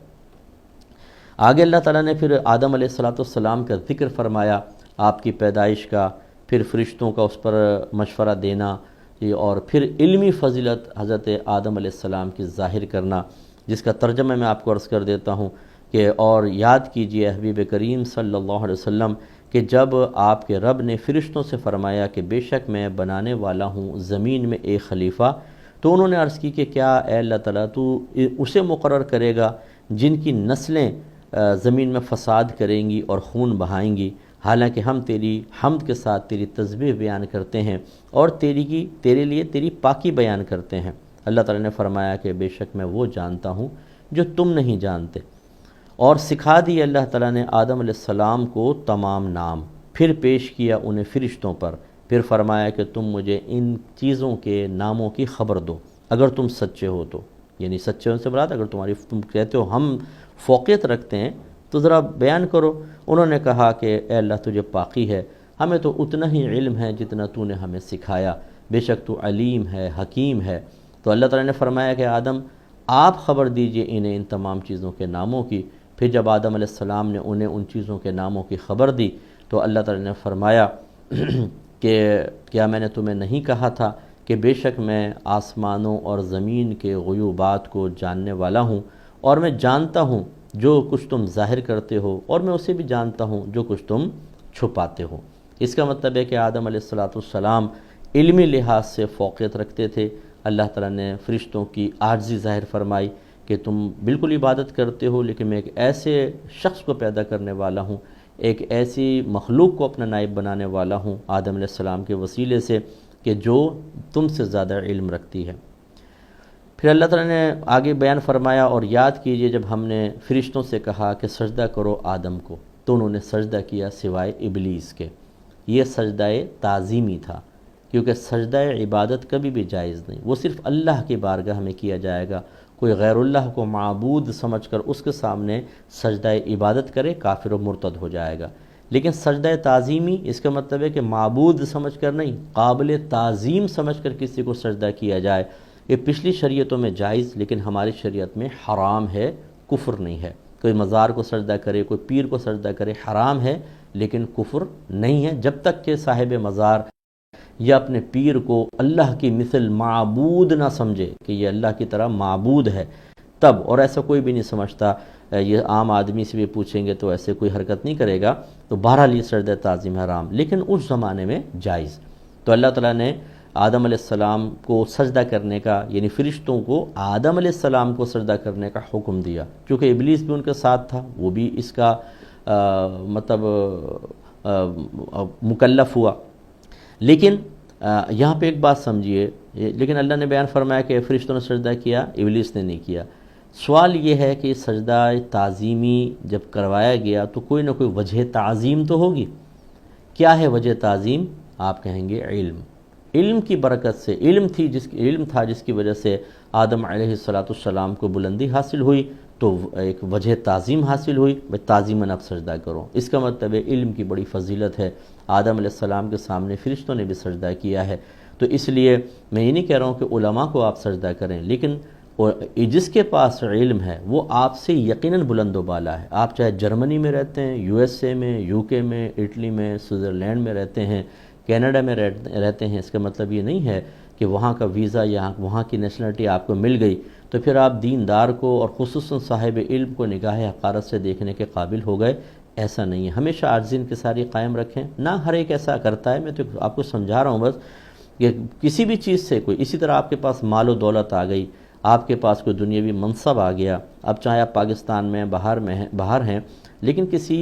آگے اللہ تعالیٰ نے پھر آدم علیہ السلام کا ذکر فرمایا، آپ کی پیدائش کا، پھر فرشتوں کا اس پر مشورہ دینا، اور پھر علمی فضیلت حضرت آدم علیہ السلام کی ظاہر کرنا، جس کا ترجمہ میں آپ کو عرض کر دیتا ہوں کہ اور یاد کیجئے حبیب کریم صلی اللہ علیہ وسلم کہ جب آپ کے رب نے فرشتوں سے فرمایا کہ بے شک میں بنانے والا ہوں زمین میں ایک خلیفہ، تو انہوں نے عرض کی کہ کیا اے اللہ تعالیٰ تو اسے مقرر کرے گا جن کی نسلیں زمین میں فساد کریں گی اور خون بہائیں گی، حالانکہ ہم تیری حمد کے ساتھ تیری تسبیح بیان کرتے ہیں اور تیرے لیے تیری پاکی بیان کرتے ہیں۔ اللہ تعالیٰ نے فرمایا کہ بے شک میں وہ جانتا ہوں جو تم نہیں جانتے، اور سکھا دی اللہ تعالیٰ نے آدم علیہ السلام کو تمام نام، پھر پیش کیا انہیں فرشتوں پر، پھر فرمایا کہ تم مجھے ان چیزوں کے ناموں کی خبر دو اگر تم سچے ہو تو، یعنی سچے ہونے سے مراد اگر تم کہتے ہو ہم فوقیت رکھتے ہیں تو ذرا بیان کرو۔ انہوں نے کہا کہ اے اللہ تجھے پاکی ہے، ہمیں تو اتنا ہی علم ہے جتنا تو نے ہمیں سکھایا، بے شک تو علیم ہے، حکیم ہے۔ تو اللہ تعالیٰ نے فرمایا کہ آدم آپ خبر دیجئے انہیں ان تمام چیزوں کے ناموں کی۔ پھر جب آدم علیہ السلام نے انہیں ان چیزوں کے ناموں کی خبر دی تو اللہ تعالیٰ نے فرمایا کہ کیا میں نے تمہیں نہیں کہا تھا کہ بے شک میں آسمانوں اور زمین کے غیوبات کو جاننے والا ہوں، اور میں جانتا ہوں جو کچھ تم ظاہر کرتے ہو، اور میں اسے بھی جانتا ہوں جو کچھ تم چھپاتے ہو۔ اس کا مطلب ہے کہ آدم علیہ السلام علمی لحاظ سے فوقیت رکھتے تھے۔ اللہ تعالیٰ نے فرشتوں کی عاجزی ظاہر فرمائی کہ تم بالکل عبادت کرتے ہو، لیکن میں ایک ایسے شخص کو پیدا کرنے والا ہوں، ایک ایسی مخلوق کو اپنا نائب بنانے والا ہوں آدم علیہ السلام کے وسیلے سے کہ جو تم سے زیادہ علم رکھتی ہے۔ پھر اللہ تعالیٰ نے آگے بیان فرمایا، اور یاد کیجئے جب ہم نے فرشتوں سے کہا کہ سجدہ کرو آدم کو تو انہوں نے سجدہ کیا سوائے ابلیس کے۔ یہ سجدہ تعظیمی تھا، کیونکہ سجدہ عبادت کبھی بھی جائز نہیں، وہ صرف اللہ کی بارگاہ میں کیا جائے گا۔ کوئی غیر اللہ کو معبود سمجھ کر اس کے سامنے سجدہ عبادت کرے کافر و مرتد ہو جائے گا۔ لیکن سجدہ تعظیمی اس کا مطلب ہے کہ معبود سمجھ کر نہیں، قابل تعظیم سمجھ کر کسی کو سجدہ کیا جائے۔ یہ پچھلی شریعتوں میں جائز، لیکن ہماری شریعت میں حرام ہے، کفر نہیں ہے۔ کوئی مزار کو سجدہ کرے، کوئی پیر کو سجدہ کرے، حرام ہے لیکن کفر نہیں ہے، جب تک کہ صاحب مزار یا اپنے پیر کو اللہ کی مثل معبود نہ سمجھے کہ یہ اللہ کی طرح معبود ہے تب، اور ایسا کوئی بھی نہیں سمجھتا۔ یہ عام آدمی سے بھی پوچھیں گے تو ایسے کوئی حرکت نہیں کرے گا، تو بہرحال یہ سجدہ تعظیم حرام، لیکن اس زمانے میں جائز۔ تو اللہ تعالیٰ نے آدم علیہ السلام کو سجدہ کرنے کا، یعنی فرشتوں کو آدم علیہ السلام کو سجدہ کرنے کا حکم دیا، چونکہ ابلیس بھی ان کے ساتھ تھا، وہ بھی اس کا مکلف ہوا۔ لیکن یہاں پہ ایک بات سمجھیے، لیکن اللہ نے بیان فرمایا کہ فرشتوں نے سجدہ کیا، ابلیس نے نہیں کیا۔ سوال یہ ہے کہ سجدہ تعظیمی جب کروایا گیا تو کوئی نہ کوئی وجہ تعظیم تو ہوگی۔ کیا ہے وجہ تعظیم؟ آپ کہیں گے علم کی برکت سے، علم تھا جس کی وجہ سے آدم علیہ السلام کو بلندی حاصل ہوئی، تو ایک وجہ تعظیم حاصل ہوئی، تعظیماً اب سجدہ کرو۔ اس کا مطلب ہے علم کی بڑی فضیلت ہے۔ آدم علیہ السلام کے سامنے فرشتوں نے بھی سجدہ کیا ہے، تو اس لیے میں یہ نہیں کہہ رہا ہوں کہ علماء کو آپ سجدہ کریں، لیکن جس کے پاس علم ہے وہ آپ سے یقیناً بلند و بالا ہے۔ آپ چاہے جرمنی میں رہتے ہیں، USA میں، UK میں، اٹلی میں، سوئٹزرلینڈ میں رہتے ہیں، کینیڈا میں رہتے ہیں، اس کا مطلب یہ نہیں ہے کہ وہاں کا ویزا یا وہاں کی نیشنلٹی آپ کو مل گئی تو پھر آپ دیندار کو اور خصوصاً صاحب علم کو نگاہ حقارت سے دیکھنے کے قابل ہو گئے، ایسا نہیں ہے۔ ہمیشہ عاجزی انکساری قائم رکھیں، نہ ہر ایک ایسا کرتا ہے، میں تو آپ کو سمجھا رہا ہوں بس، کہ کسی بھی چیز سے کوئی، اسی طرح آپ کے پاس مال و دولت آ گئی، آپ کے پاس کوئی دنیاوی منصب آ گیا، اب چاہے آپ پاکستان میں باہر ہیں، لیکن کسی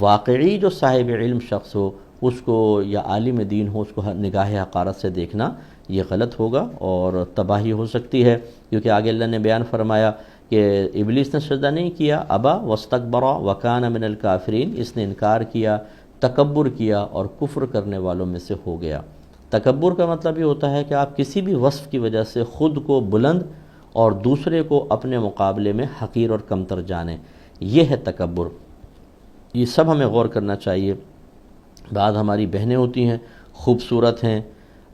واقعی جو صاحب علم شخص ہو اس کو، یا عالم دین ہو، اس کو نگاہ حقارت سے دیکھنا یہ غلط ہوگا اور تباہی ہو سکتی ہے، کیونکہ آگے اللہ نے بیان فرمایا کہ ابلیس نے سجدہ نہیں کیا، ابا واستکبر وکان من الکافرین، اس نے انکار کیا، تکبر کیا اور کفر کرنے والوں میں سے ہو گیا۔ تکبر کا مطلب یہ ہوتا ہے کہ آپ کسی بھی وصف کی وجہ سے خود کو بلند اور دوسرے کو اپنے مقابلے میں حقیر اور کمتر جانیں، یہ ہے تکبر۔ یہ سب ہمیں غور کرنا چاہیے۔ بعض ہماری بہنیں ہوتی ہیں، خوبصورت ہیں،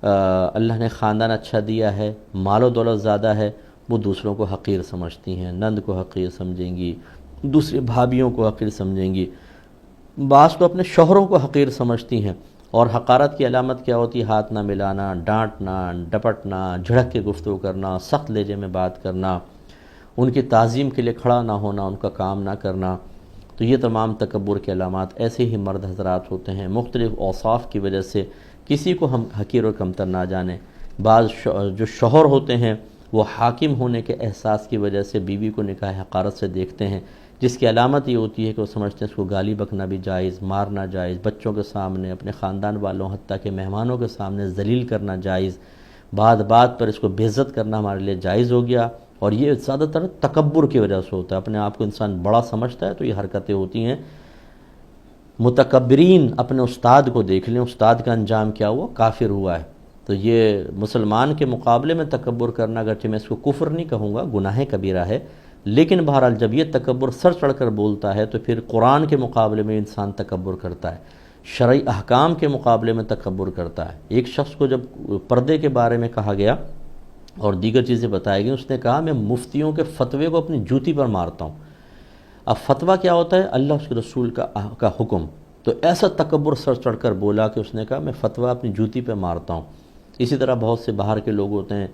اللہ نے خاندان اچھا دیا ہے، مال و دولت زیادہ ہے، وہ دوسروں کو حقیر سمجھتی ہیں، نند کو حقیر سمجھیں گی، دوسری بھابھیوں کو حقیر سمجھیں گی، بعض تو اپنے شوہروں کو حقیر سمجھتی ہیں۔ اور حقارت کی علامت کیا ہوتی ہے؟ ہاتھ نہ ملانا، ڈانٹنا، ڈپٹنا، جھڑک کے گفتگو کرنا، سخت لہجے میں بات کرنا، ان کی تعظیم کے لیے کھڑا نہ ہونا، ان کا کام نہ کرنا۔ تو یہ تمام تکبر کے علامات ایسے ہی مرد حضرات ہوتے ہیں، مختلف اوصاف کی وجہ سے کسی کو ہم حقیر و کمتر نہ جانیں۔ بعض جو شوہر ہوتے ہیں وہ حاکم ہونے کے احساس کی وجہ سے بیوی کو نکاح حقارت سے دیکھتے ہیں، جس کی علامت یہ ہوتی ہے کہ وہ سمجھتے ہیں اس کو گالی بکنا بھی جائز، مارنا جائز، بچوں کے سامنے، اپنے خاندان والوں حتیٰ کہ مہمانوں کے سامنے ذلیل کرنا جائز، بات بات پر اس کو بے عزت کرنا ہمارے لیے جائز ہو گیا۔ اور یہ زیادہ تر تکبر کی وجہ سے ہوتا ہے، اپنے آپ کو انسان بڑا سمجھتا ہے تو یہ حرکتیں ہوتی ہیں۔ متکبرین اپنے استاد کو دیکھ لیں، استاد کا انجام کیا ہوا؟ کافر ہوا ہے۔ تو یہ مسلمان کے مقابلے میں تکبر کرنا، اگرچہ میں اس کو کفر نہیں کہوں گا، گناہ کبیرہ ہے، لیکن بہرحال جب یہ تکبر سر چڑھ کر بولتا ہے تو پھر قرآن کے مقابلے میں انسان تکبر کرتا ہے، شرعی احکام کے مقابلے میں تکبر کرتا ہے۔ ایک شخص کو جب پردے کے بارے میں کہا گیا اور دیگر چیزیں بتائی گئیں، اس نے کہا میں مفتیوں کے فتوے کو اپنی جوتی پر مارتا ہوں۔ اب فتویٰ کیا ہوتا ہے؟ اللہ اس کے رسول کا حکم۔ تو ایسا تکبر سر چڑھ کر بولا کہ اس نے کہا میں فتویٰ اپنی جوتی پہ مارتا ہوں۔ اسی طرح بہت سے باہر کے لوگ ہوتے ہیں،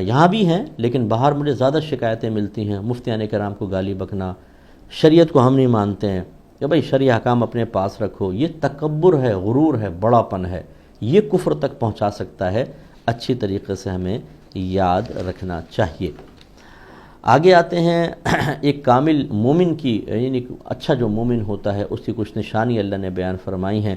یہاں بھی ہیں لیکن باہر مجھے زیادہ شکایتیں ملتی ہیں، مفتیان کرام کو گالی بکنا، شریعت کو ہم نہیں مانتے ہیں کہ بھائی شرعی احکام اپنے پاس رکھو۔ یہ تکبر ہے، غرور ہے، بڑا پن ہے، یہ کفر تک پہنچا سکتا ہے۔ اچھی طریقے سے ہمیں یاد رکھنا چاہیے۔ آگے آتے ہیں ایک کامل مومن کی، یعنی اچھا جو مومن ہوتا ہے اس کی کچھ نشانی اللہ نے بیان فرمائی ہیں۔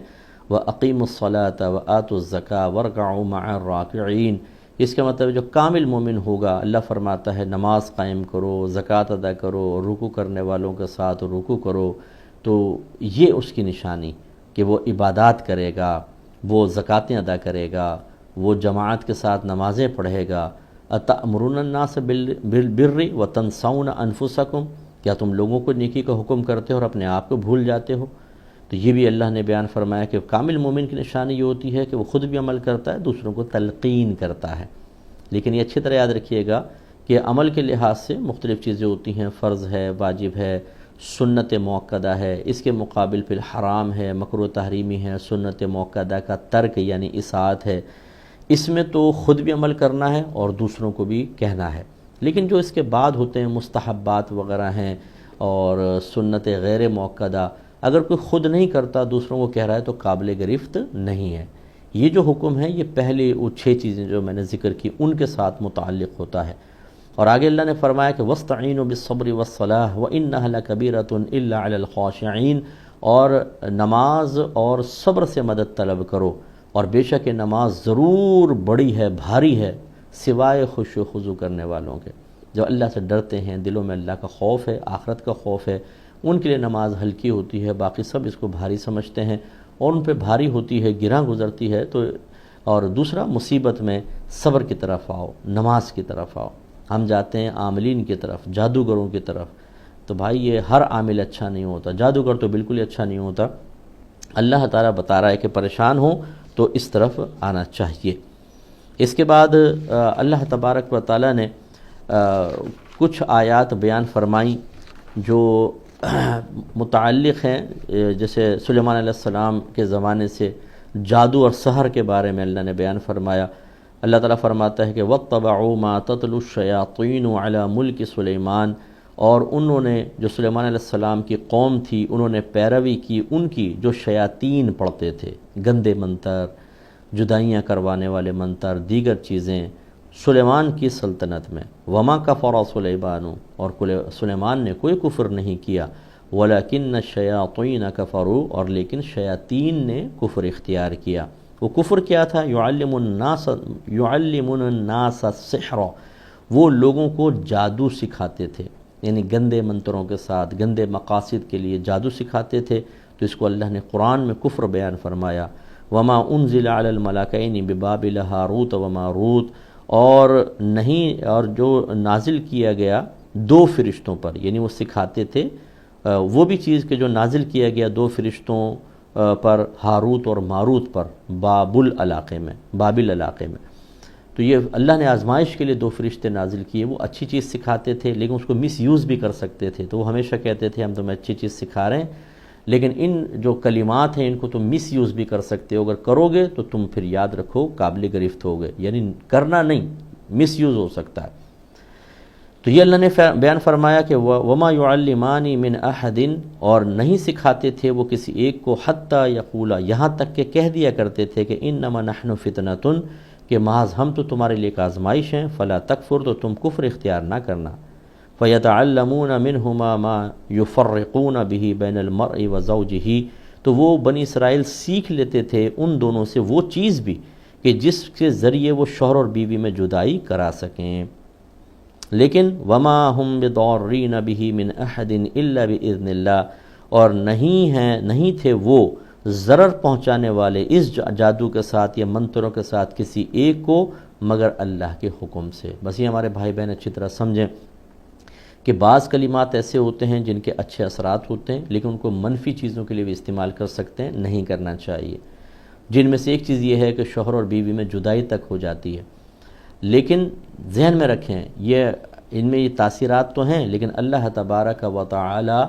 وَأَقِيمُوا الصَّلَاةَ وَآتُوا الزَّكَاةَ وَارْكَعُوا مَعَ الرَّاكِعِينَ۔ اس کا مطلب جو کامل مومن ہوگا، اللہ فرماتا ہے نماز قائم کرو، زکوٰۃ ادا کرو، رکوع کرنے والوں کے ساتھ رکوع کرو۔ تو یہ اس کی نشانی کہ وہ عبادات کرے گا، وہ زکوٰۃیں ادا کرے گا، وہ جماعت کے ساتھ نمازیں پڑھے گا۔ أَتَأْمُرُونَ النَّاسَ بِالْبِرِّ وَتَنْسَوْنَ أَنفُسَكُمْ، کیا تم لوگوں کو نیکی کا حکم کرتے ہو اور اپنے آپ کو بھول جاتے ہو؟ تو یہ بھی اللہ نے بیان فرمایا کہ کامل مومن کی نشانی یہ ہوتی ہے کہ وہ خود بھی عمل کرتا ہے، دوسروں کو تلقین کرتا ہے۔ لیکن یہ اچھی طرح یاد رکھیے گا کہ عمل کے لحاظ سے مختلف چیزیں ہوتی ہیں، فرض ہے، واجب ہے، سنت موقدہ ہے، اس کے مقابل پھر حرام ہے، مکروہ تحریمی ہے، سنت موقدہ کا ترک یعنی اطاعت ہے۔ اس میں تو خود بھی عمل کرنا ہے اور دوسروں کو بھی کہنا ہے۔ لیکن جو اس کے بعد ہوتے ہیں مستحبات وغیرہ ہیں اور سنت غیر موقدہ، اگر کوئی خود نہیں کرتا دوسروں کو کہہ رہا ہے تو قابل گرفت نہیں ہے۔ یہ جو حکم ہے یہ پہلے وہ 6 چیزیں جو میں نے ذکر کی ان کے ساتھ متعلق ہوتا ہے۔ اور آگے اللہ نے فرمایا کہ وَاسْتَعِينُوا بِالصَّبْرِ وَالصَّلَاةِ وَإِنَّهَا لَكَبِيرَةٌ إِلَّا عَلَى الْخَاشِعِينَ، اور نماز اور صبر سے مدد طلب کرو، اور بے شک نماز ضرور بڑی ہے، بھاری ہے، سوائے خشوع و خضوع کرنے والوں کے، جو اللہ سے ڈرتے ہیں، دلوں میں اللہ کا خوف ہے، آخرت کا خوف ہے، ان کے لیے نماز ہلکی ہوتی ہے، باقی سب اس کو بھاری سمجھتے ہیں اور ان پہ بھاری ہوتی ہے، گراں گزرتی ہے۔ تو اور دوسرا مصیبت میں صبر کی طرف آؤ، نماز کی طرف آؤ۔ ہم جاتے ہیں عاملین کی طرف، جادوگروں کی طرف، تو بھائی یہ ہر عامل اچھا نہیں ہوتا، جادوگر تو بالکل ہی اچھا نہیں ہوتا۔ اللہ تعالیٰ بتا رہا ہے کہ پریشان ہو تو اس طرف آنا چاہیے۔ اس کے بعد اللہ تبارک و تعالیٰ نے کچھ آیات بیان فرمائیں جو متعلق ہیں، جیسے سلیمان علیہ السلام کے زمانے سے جادو اور سحر کے بارے میں اللہ نے بیان فرمایا۔ اللہ تعالیٰ فرماتا ہے کہ وَاتَّبَعُوا مَا تَتْلُو الشَّيَاطِينُ عَلَى مُلْكِ سُلَيْمَانَ، اور انہوں نے جو سلیمان علیہ السلام کی قوم تھی انہوں نے پیروی کی ان کی جو شیاطین پڑھتے تھے، گندے منتر، جدائیاں کروانے والے منتر، دیگر چیزیں سلیمان کی سلطنت میں۔ وما کفر سلیمان، اور سلیمان نے کوئی کفر نہیں کیا، ولکن الشیاطین کفروا، اور لیکن شیاطین نے کفر اختیار کیا۔ وہ کفر کیا تھا؟ یعلمون الناس السحر، وہ لوگوں کو جادو سکھاتے تھے، یعنی گندے منتروں کے ساتھ گندے مقاصد کے لیے جادو سکھاتے تھے۔ تو اس کو اللہ نے قرآن میں کفر بیان فرمایا۔ وما انزل علی الملکین ببابل ہاروت و ماروت، اور نہیں، اور جو نازل کیا گیا 2 فرشتوں پر، یعنی وہ سکھاتے تھے وہ بھی چیز کہ جو نازل کیا گیا 2 فرشتوں پر، ہاروت اور ماروت پر، بابل علاقے میں۔ تو یہ اللہ نے آزمائش کے لیے 2 فرشتے نازل کیے۔ وہ اچھی چیز سکھاتے تھے لیکن اس کو مس یوز بھی کر سکتے تھے، تو وہ ہمیشہ کہتے تھے ہم تمہیں اچھی چیز سکھا رہے ہیں، لیکن ان جو کلمات ہیں ان کو تم مس یوز بھی کر سکتے ہو، اگر کرو گے تو تم پھر یاد رکھو قابل گرفت ہوگے، یعنی کرنا نہیں، مس یوز ہو سکتا ہے۔ تو یہ اللہ نے بیان فرمایا کہ وما يعلمان من احد، اور نہیں سکھاتے تھے وہ کسی ایک کو، حتی یقولا، یہاں تک کہ کہہ دیا کرتے تھے کہ انما نحن فتنۃ، کہ محض ہم تو تمہارے لیے ایک آزمائش ہیں، فلا تکفر، تو تم کفر اختیار نہ کرنا۔ فَيَتَعَلَّمُونَ مِنْهُمَا مَا يُفَرِّقُونَ بِهِ بَيْنَ الْمَرْءِ وَزَوْجِهِ، تو وہ بنی اسرائیل سیکھ لیتے تھے ان دونوں سے وہ چیز بھی کہ جس کے ذریعے وہ شوہر اور بیوی میں جدائی کرا سکیں، لیکن وَمَا هُمْ بِضَارِّينَ بِهِ مِنْ أَحَدٍ إِلَّا بِإِذْنِ اللَّهِ، اور نہیں تھے وہ ضرر پہنچانے والے اس جادو کے ساتھ یا منتروں کے ساتھ کسی ایک کو مگر اللہ کے حکم سے۔ بس یہ ہمارے بھائی بہن اچھی طرح سمجھیں کہ بعض کلمات ایسے ہوتے ہیں جن کے اچھے اثرات ہوتے ہیں لیکن ان کو منفی چیزوں کے لیے بھی استعمال کر سکتے ہیں، نہیں کرنا چاہیے، جن میں سے ایک چیز یہ ہے کہ شوہر اور بیوی میں جدائی تک ہو جاتی ہے۔ لیکن ذہن میں رکھیں ان میں یہ تاثیرات تو ہیں لیکن اللہ تبارک و تعالی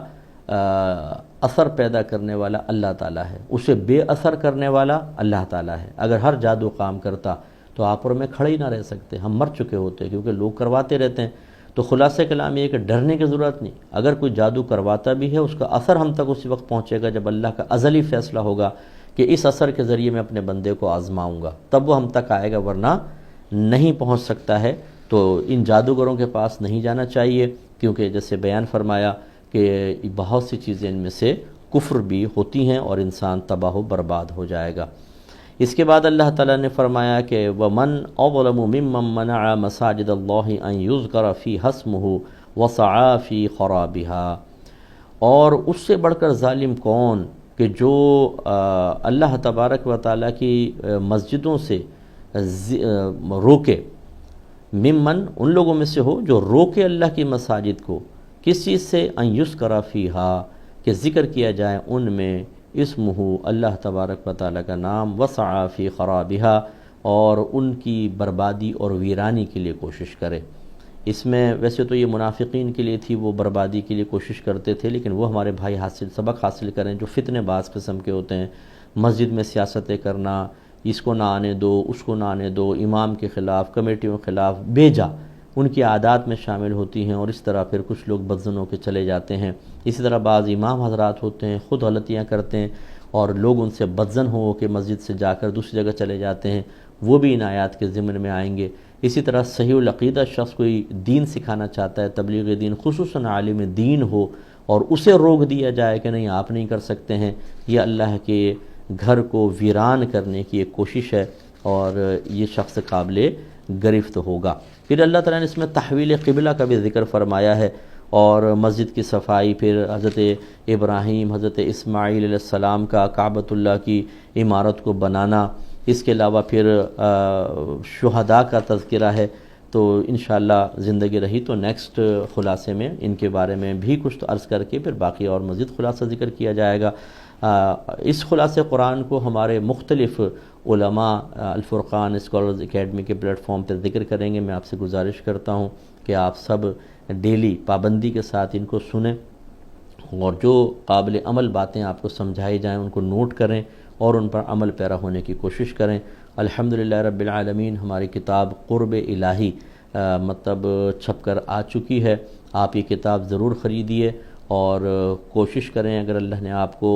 اثر پیدا کرنے والا اللہ تعالیٰ ہے، اسے بے اثر کرنے والا اللہ تعالیٰ ہے۔ اگر ہر جادو کام کرتا تو آپ اور میں کھڑے ہی نہ رہ سکتے، ہم مر چکے ہوتے، کیونکہ لوگ کرواتے رہتے ہیں۔ تو خلاصہ کلام یہ کہ ڈرنے کی ضرورت نہیں، اگر کوئی جادو کرواتا بھی ہے اس کا اثر ہم تک اسی وقت پہنچے گا جب اللہ کا ازلی فیصلہ ہوگا کہ اس اثر کے ذریعے میں اپنے بندے کو آزماؤں گا، تب وہ ہم تک آئے گا، ورنہ نہیں پہنچ سکتا ہے۔ تو ان جادوگروں کے پاس نہیں جانا چاہیے، کیونکہ جیسے بیان فرمایا کہ بہت سی چیزیں ان میں سے کفر بھی ہوتی ہیں اور انسان تباہ و برباد ہو جائے گا۔ اس کے بعد اللہ تعالیٰ نے فرمایا کہ وَمَنْ أَظْلَمُ مِمَّنْ مَنَعَ مَسَاجِدَ اللَّهِ أَنْ يُذْكَرَ فِيهَا اسْمُهُ وَسَعَى فِي خَرَابِهَا، اور اس سے بڑھ کر ظالم کون کہ جو اللہ تبارک و تعالیٰ کی مسجدوں سے روکے، ممن ان لوگوں میں سے ہو جو روکے اللہ کی مساجد کو، کس چیز سے؟ ان یذکر فیہا، کہ ذکر کیا جائے ان میں اسمہ، اللہ تبارک و تعالیٰ کا نام، وسعی فی خرابہا، اور ان کی بربادی اور ویرانی کے لیے کوشش کرے۔ اس میں ویسے تو یہ منافقین کے لیے تھی، وہ بربادی کے لیے کوشش کرتے تھے، لیکن وہ ہمارے بھائی سبق حاصل کریں جو فتنے باز قسم کے ہوتے ہیں، مسجد میں سیاستیں کرنا، اس کو نہ آنے دو، اس کو نہ آنے دو، امام کے خلاف، کمیٹیوں کے خلاف، بیجا ان کی عادات میں شامل ہوتی ہیں، اور اس طرح پھر کچھ لوگ بدزنوں کے چلے جاتے ہیں۔ اسی طرح بعض امام حضرات ہوتے ہیں خود غلطیاں کرتے ہیں اور لوگ ان سے بدزن ہو کہ مسجد سے جا کر دوسری جگہ چلے جاتے ہیں، وہ بھی ان آیات کے ضمن میں آئیں گے۔ اسی طرح صحیح العقیدہ شخص کوئی دین سکھانا چاہتا ہے، تبلیغ دین، خصوصاً عالم دین ہو، اور اسے روک دیا جائے کہ نہیں آپ نہیں کر سکتے ہیں، یہ اللہ کے گھر کو ویران کرنے کی ایک کوشش ہے، اور یہ شخص قابل گرفت ہوگا۔ پھر اللہ تعالیٰ نے اس میں تحویل قبلہ کا بھی ذکر فرمایا ہے، اور مسجد کی صفائی، پھر حضرت ابراہیم، حضرت اسماعیل علیہ السلام کا کعبۃ اللہ کی عمارت کو بنانا، اس کے علاوہ پھر شہداء کا تذکرہ ہے۔ تو انشاءاللہ زندگی رہی تو نیکسٹ خلاصے میں ان کے بارے میں بھی کچھ تو عرض کر کے پھر باقی اور مزید خلاصہ ذکر کیا جائے گا۔ اس خلاصہ قرآن کو ہمارے مختلف علماء الفرقان اسکالرز اکیڈمی کے پلیٹ فارم پر ذکر کریں گے۔ میں آپ سے گزارش کرتا ہوں کہ آپ سب ڈیلی پابندی کے ساتھ ان کو سنیں، اور جو قابل عمل باتیں آپ کو سمجھائی جائیں ان کو نوٹ کریں اور ان پر عمل پیرا ہونے کی کوشش کریں۔ الحمدللہ رب العالمین، ہماری کتاب قرب الہی مطلب چھپ کر آ چکی ہے۔ آپ یہ کتاب ضرور خریدیے اور کوشش کریں، اگر اللہ نے آپ کو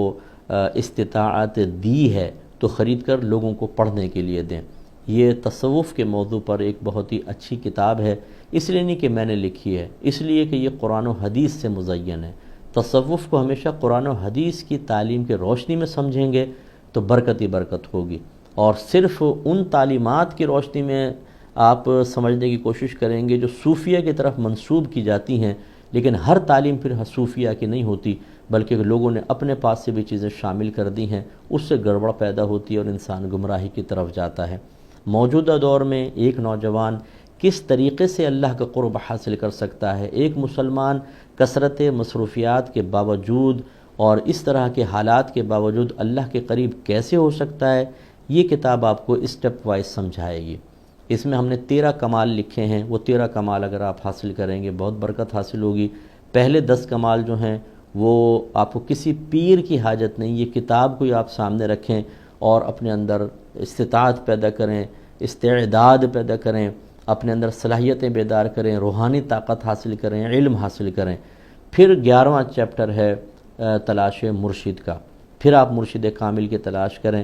استطاعت دی ہے تو خرید کر لوگوں کو پڑھنے کے لیے دیں۔ یہ تصوف کے موضوع پر ایک بہت ہی اچھی کتاب ہے، اس لیے نہیں کہ میں نے لکھی ہے، اس لیے کہ یہ قرآن و حدیث سے مزین ہے۔ تصوف کو ہمیشہ قرآن و حدیث کی تعلیم کے روشنی میں سمجھیں گے تو برکت ہی برکت ہوگی، اور صرف ان تعلیمات کی روشنی میں آپ سمجھنے کی کوشش کریں گے جو صوفیہ کی طرف منسوب کی جاتی ہیں، لیکن ہر تعلیم پھر صوفیہ کی نہیں ہوتی، بلکہ لوگوں نے اپنے پاس سے بھی چیزیں شامل کر دی ہیں، اس سے گڑبڑ پیدا ہوتی ہے اور انسان گمراہی کی طرف جاتا ہے۔ موجودہ دور میں ایک نوجوان کس طریقے سے اللہ کا قرب حاصل کر سکتا ہے، ایک مسلمان کثرت مصروفیات کے باوجود اور اس طرح کے حالات کے باوجود اللہ کے قریب کیسے ہو سکتا ہے، یہ کتاب آپ کو اسٹیپ وائز سمجھائے گی۔ اس میں ہم نے 13 کمال لکھے ہیں، وہ 13 کمال اگر آپ حاصل کریں گے بہت برکت حاصل ہوگی۔ پہلے 10 کمال جو ہیں وہ آپ کو کسی پیر کی حاجت نہیں، یہ کتاب کو ہی آپ سامنے رکھیں اور اپنے اندر استطاعت پیدا کریں، استعداد پیدا کریں، اپنے اندر صلاحیتیں بیدار کریں، روحانی طاقت حاصل کریں، علم حاصل کریں۔ پھر 11واں چیپٹر ہے تلاش مرشد کا، پھر آپ مرشد کامل کی تلاش کریں،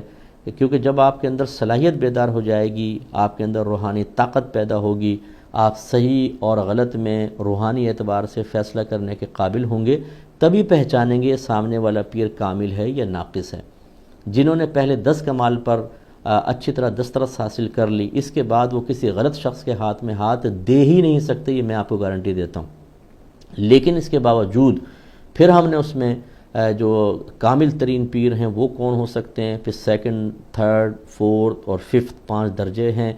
کیونکہ جب آپ کے اندر صلاحیت بیدار ہو جائے گی، آپ کے اندر روحانی طاقت پیدا ہوگی، آپ صحیح اور غلط میں روحانی اعتبار سے فیصلہ کرنے کے قابل ہوں گے، تبھی پہچانیں گے سامنے والا پیر کامل ہے یا ناقص ہے۔ جنہوں نے پہلے 10 کمال پر اچھی طرح دسترس حاصل کر لی، اس کے بعد وہ کسی غلط شخص کے ہاتھ میں ہاتھ دے ہی نہیں سکتے، یہ میں آپ کو گارنٹی دیتا ہوں۔ لیکن اس کے باوجود پھر ہم نے اس میں جو کامل ترین پیر ہیں وہ کون ہو سکتے ہیں، پھر سیکنڈ، تھرڈ، فورتھ اور ففتھ 5 درجے ہیں،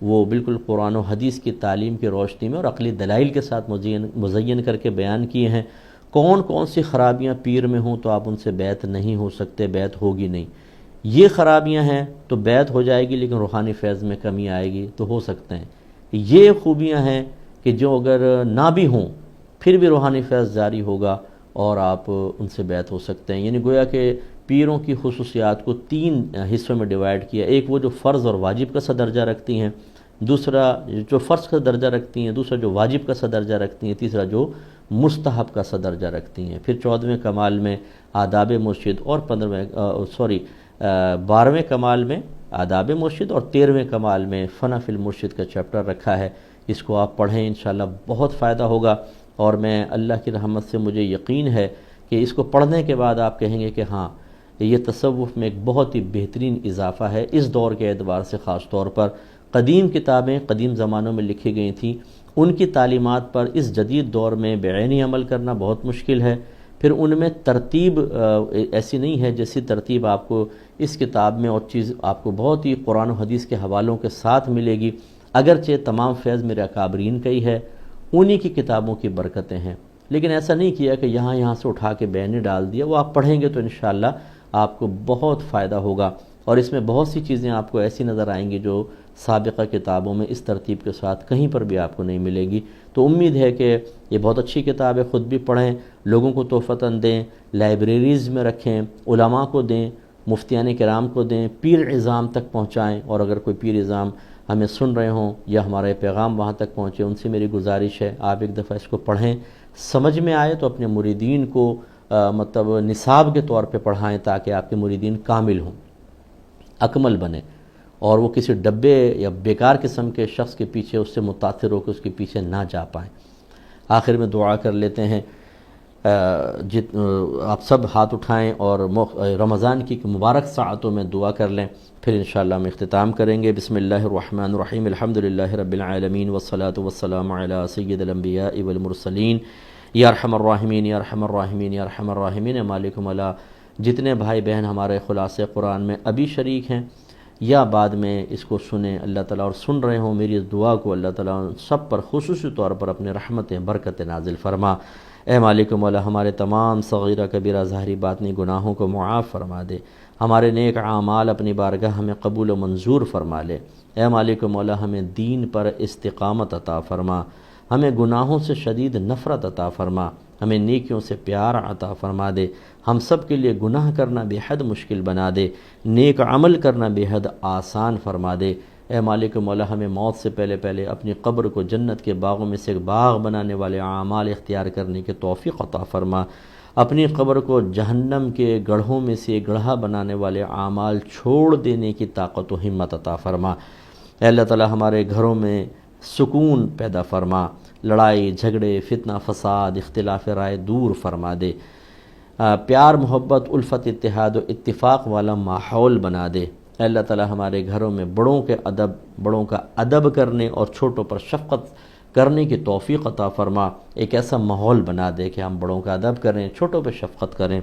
وہ بالکل قرآن و حدیث کی تعلیم کی روشنی میں اور عقلی دلائل کے ساتھ مزین کر کے بیان کیے ہیں۔ کون کون سی خرابیاں پیر میں ہوں تو آپ ان سے بیعت نہیں ہو سکتے، بیعت ہوگی نہیں۔ یہ خرابیاں ہیں تو بیعت ہو جائے گی لیکن روحانی فیض میں کمی آئے گی تو ہو سکتے ہیں۔ یہ خوبیاں ہیں کہ جو اگر نہ بھی ہوں پھر بھی روحانی فیض جاری ہوگا اور آپ ان سے بیعت ہو سکتے ہیں۔ یعنی گویا کہ پیروں کی خصوصیات کو 3 حصوں میں ڈیوائیڈ کیا، ایک وہ جو فرض اور واجب کا سا درجہ رکھتی ہیں، دوسرا جو فرض کا درجہ رکھتی ہیں، دوسرا جو واجب کا سا درجہ رکھتی ہیں، تیسرا جو مستحب کا سا درجہ رکھتی ہیں۔ پھر 14ویں کمال میں آداب مرشد اور 12ویں کمال میں آداب مرشد اور 13ویں کمال میں فنا فی المرشد کا چیپٹر رکھا ہے۔ اس کو آپ پڑھیں، انشاءاللہ بہت فائدہ ہوگا، اور میں اللہ کی رحمت سے مجھے یقین ہے کہ اس کو پڑھنے کے بعد آپ کہیں گے کہ ہاں یہ تصوف میں ایک بہت ہی بہترین اضافہ ہے۔ اس دور کے اعتبار سے خاص طور پر قدیم کتابیں قدیم زمانوں میں لکھی گئی تھیں، ان کی تعلیمات پر اس جدید دور میں بعینی عمل کرنا بہت مشکل ہے۔ پھر ان میں ترتیب ایسی نہیں ہے جیسی ترتیب آپ کو اس کتاب میں، اور چیز آپ کو بہت ہی قرآن و حدیث کے حوالوں کے ساتھ ملے گی، اگرچہ تمام فیض میرے اکابرین کا ہی ہے، انہی کی کتابوں کی برکتیں ہیں، لیکن ایسا نہیں کیا کہ یہاں سے اٹھا کے بینے ڈال دیا۔ وہ آپ پڑھیں گے تو انشاءاللہ آپ کو بہت فائدہ ہوگا، اور اس میں بہت سی چیزیں آپ کو ایسی نظر آئیں گی جو سابقہ کتابوں میں اس ترتیب کے ساتھ کہیں پر بھی آپ کو نہیں ملے گی۔ تو امید ہے کہ یہ بہت اچھی کتاب ہے، خود بھی پڑھیں، لوگوں کو تحفتاً دیں، لائبریریز میں رکھیں، علماء کو دیں، مفتیان کرام کو دیں، پیر عظام تک پہنچائیں، اور اگر کوئی پیر عظام ہمیں سن رہے ہوں یا ہمارے پیغام وہاں تک پہنچے، ان سے میری گزارش ہے آپ ایک دفعہ اس کو پڑھیں، سمجھ میں آئے تو اپنے مریدین کو مطلب نصاب کے طور پہ پڑھائیں تاکہ آپ کے مریدین کامل ہوں، اکمل بنیں، اور وہ کسی ڈبے یا بیکار قسم کے شخص کے پیچھے اس سے متاثر ہو کے اس کے پیچھے نہ جا پائیں۔ آخر میں دعا کر لیتے ہیں، آپ سب ہاتھ اٹھائیں اور رمضان کی مبارک ساعتوں میں دعا کر لیں، پھر انشاءاللہ ہم اختتام کریں گے۔ بسم اللہ الرحمن الرحیم، الحمدللہ رب العالمین والصلاة والسلام علی سید الانبیاء والمرسلین، یا ارحم الراحمین یا ارحم الراحمین یا ارحم الراحمین۔ مالک مولا، جتنے بھائی بہن ہمارے خلاصہ قرآن میں ابھی شریک ہیں یا بعد میں اس کو سنیں اللہ تعالیٰ اور سن رہے ہوں، میری اس دعا کو اللہ تعالیٰ سب پر خصوصی طور پر اپنے رحمتیں برکت نازل فرما۔ اے مالک مولا، ہمارے تمام صغیرہ کبیرہ ظاہری باطنی گناہوں کو معاف فرما دے، ہمارے نیک اعمال اپنی بارگاہ ہمیں قبول و منظور فرما لے۔ اے مالک مولا، ہمیں دین پر استقامت عطا فرما، ہمیں گناہوں سے شدید نفرت عطا فرما، ہمیں نیکیوں سے پیار عطا فرما دے، ہم سب کے لیے گناہ کرنا بے حد مشکل بنا دے، نیک عمل کرنا بے حد آسان فرما دے۔ اے مالک مولا، ہمیں موت سے پہلے اپنی قبر کو جنت کے باغوں میں سے ایک باغ بنانے والے اعمال اختیار کرنے کے توفیق عطا فرما، اپنی قبر کو جہنم کے گڑھوں میں سے گڑھا بنانے والے اعمال چھوڑ دینے کی طاقت و ہمت عطا فرما۔ اے اللہ تعالیٰ، ہمارے گھروں میں سکون پیدا فرما، لڑائی جھگڑے فتنہ فساد اختلاف رائے دور فرما دے، پیار محبت الفت اتحاد و اتفاق والا ماحول بنا دے۔ اے اللہ تعالیٰ، ہمارے گھروں میں بڑوں کا ادب کرنے اور چھوٹوں پر شفقت کرنے کی توفیق عطا فرما، ایک ایسا ماحول بنا دے کہ ہم بڑوں کا ادب کریں، چھوٹوں پہ شفقت کریں۔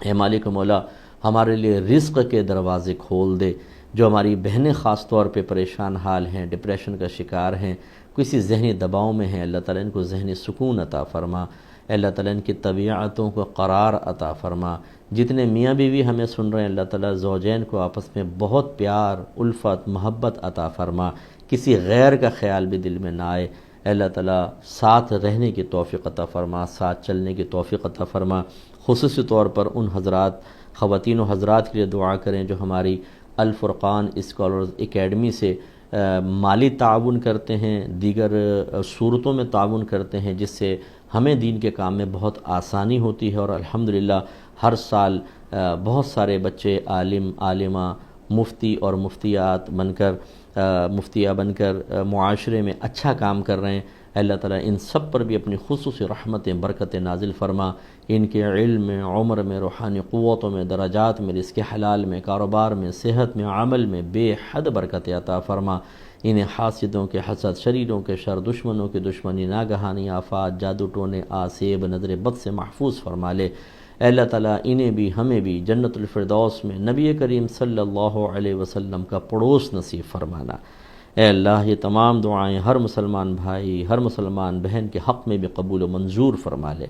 اے مالک مولا، ہمارے لیے رزق کے دروازے کھول دے۔ جو ہماری بہنیں خاص طور پہ پریشان حال ہیں، ڈپریشن کا شکار ہیں، کسی ذہنی دباؤ میں ہیں، اللہ تعالیٰ ان کو ذہنی سکون عطا فرما۔ اے اللہ تعالیٰ ان کی طبیعتوں کو قرار عطا فرما۔ جتنے میاں بیوی ہمیں سن رہے ہیں، اللہ تعالیٰ زوجین کو آپس میں بہت پیار الفت محبت عطا فرما، کسی غیر کا خیال بھی دل میں نہ آئے۔ اے اللہ تعالیٰ، ساتھ رہنے کی توفیق عطا فرما، ساتھ چلنے کی توفیق عطا فرما۔ خصوصی طور پر ان حضرات، خواتین و حضرات کے لیے دعا کریں جو ہماری الفرقان اسکالرز اکیڈمی سے مالی تعاون کرتے ہیں، دیگر صورتوں میں تعاون کرتے ہیں، جس سے ہمیں دین کے کام میں بہت آسانی ہوتی ہے، اور الحمدللہ ہر سال بہت سارے بچے عالم عالمہ مفتی اور مفتیہ بن کر معاشرے میں اچھا کام کر رہے ہیں، اللہ تعالیٰ ان سب پر بھی اپنی خصوصی رحمتیں برکتیں نازل فرما، ان کے علم میں، عمر میں، روحانی قوتوں میں، درجات میں، رزق حلال میں، کاروبار میں، صحت میں، عمل میں بے حد برکت عطا فرما، انہیں حاسدوں کے حسد، شریروں کے شر، دشمنوں کی دشمنی، ناگہانی آفات، جادو ٹونے، آسیب، نظر بد سے محفوظ فرما لے۔ اے اللہ تعالیٰ انہیں بھی ہمیں بھی جنت الفردوس میں نبی کریم صلی اللہ علیہ وسلم کا پڑوس نصیب فرمانا۔ اے اللہ یہ تمام دعائیں ہر مسلمان بھائی، ہر مسلمان بہن کے حق میں بھی قبول و منظور فرما لے۔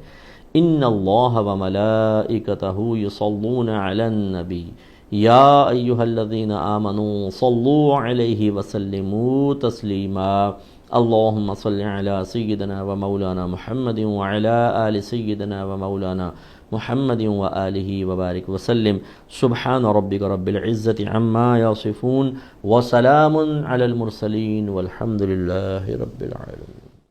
ان اللہ وملائکتہ یصلون علی النبی یا ایہا الذین آمنوا صلوا علیہ وسلموا تسلیما۔ اللہم صل علی سیدنا و مولانا محمد وعلی آل سیدنا و مولانا محمد وآلہ وبارک وسلم۔ سبحان ربک رب العزت عما یصفون وسلام علی المرسلین والحمد للہ رب العالمین۔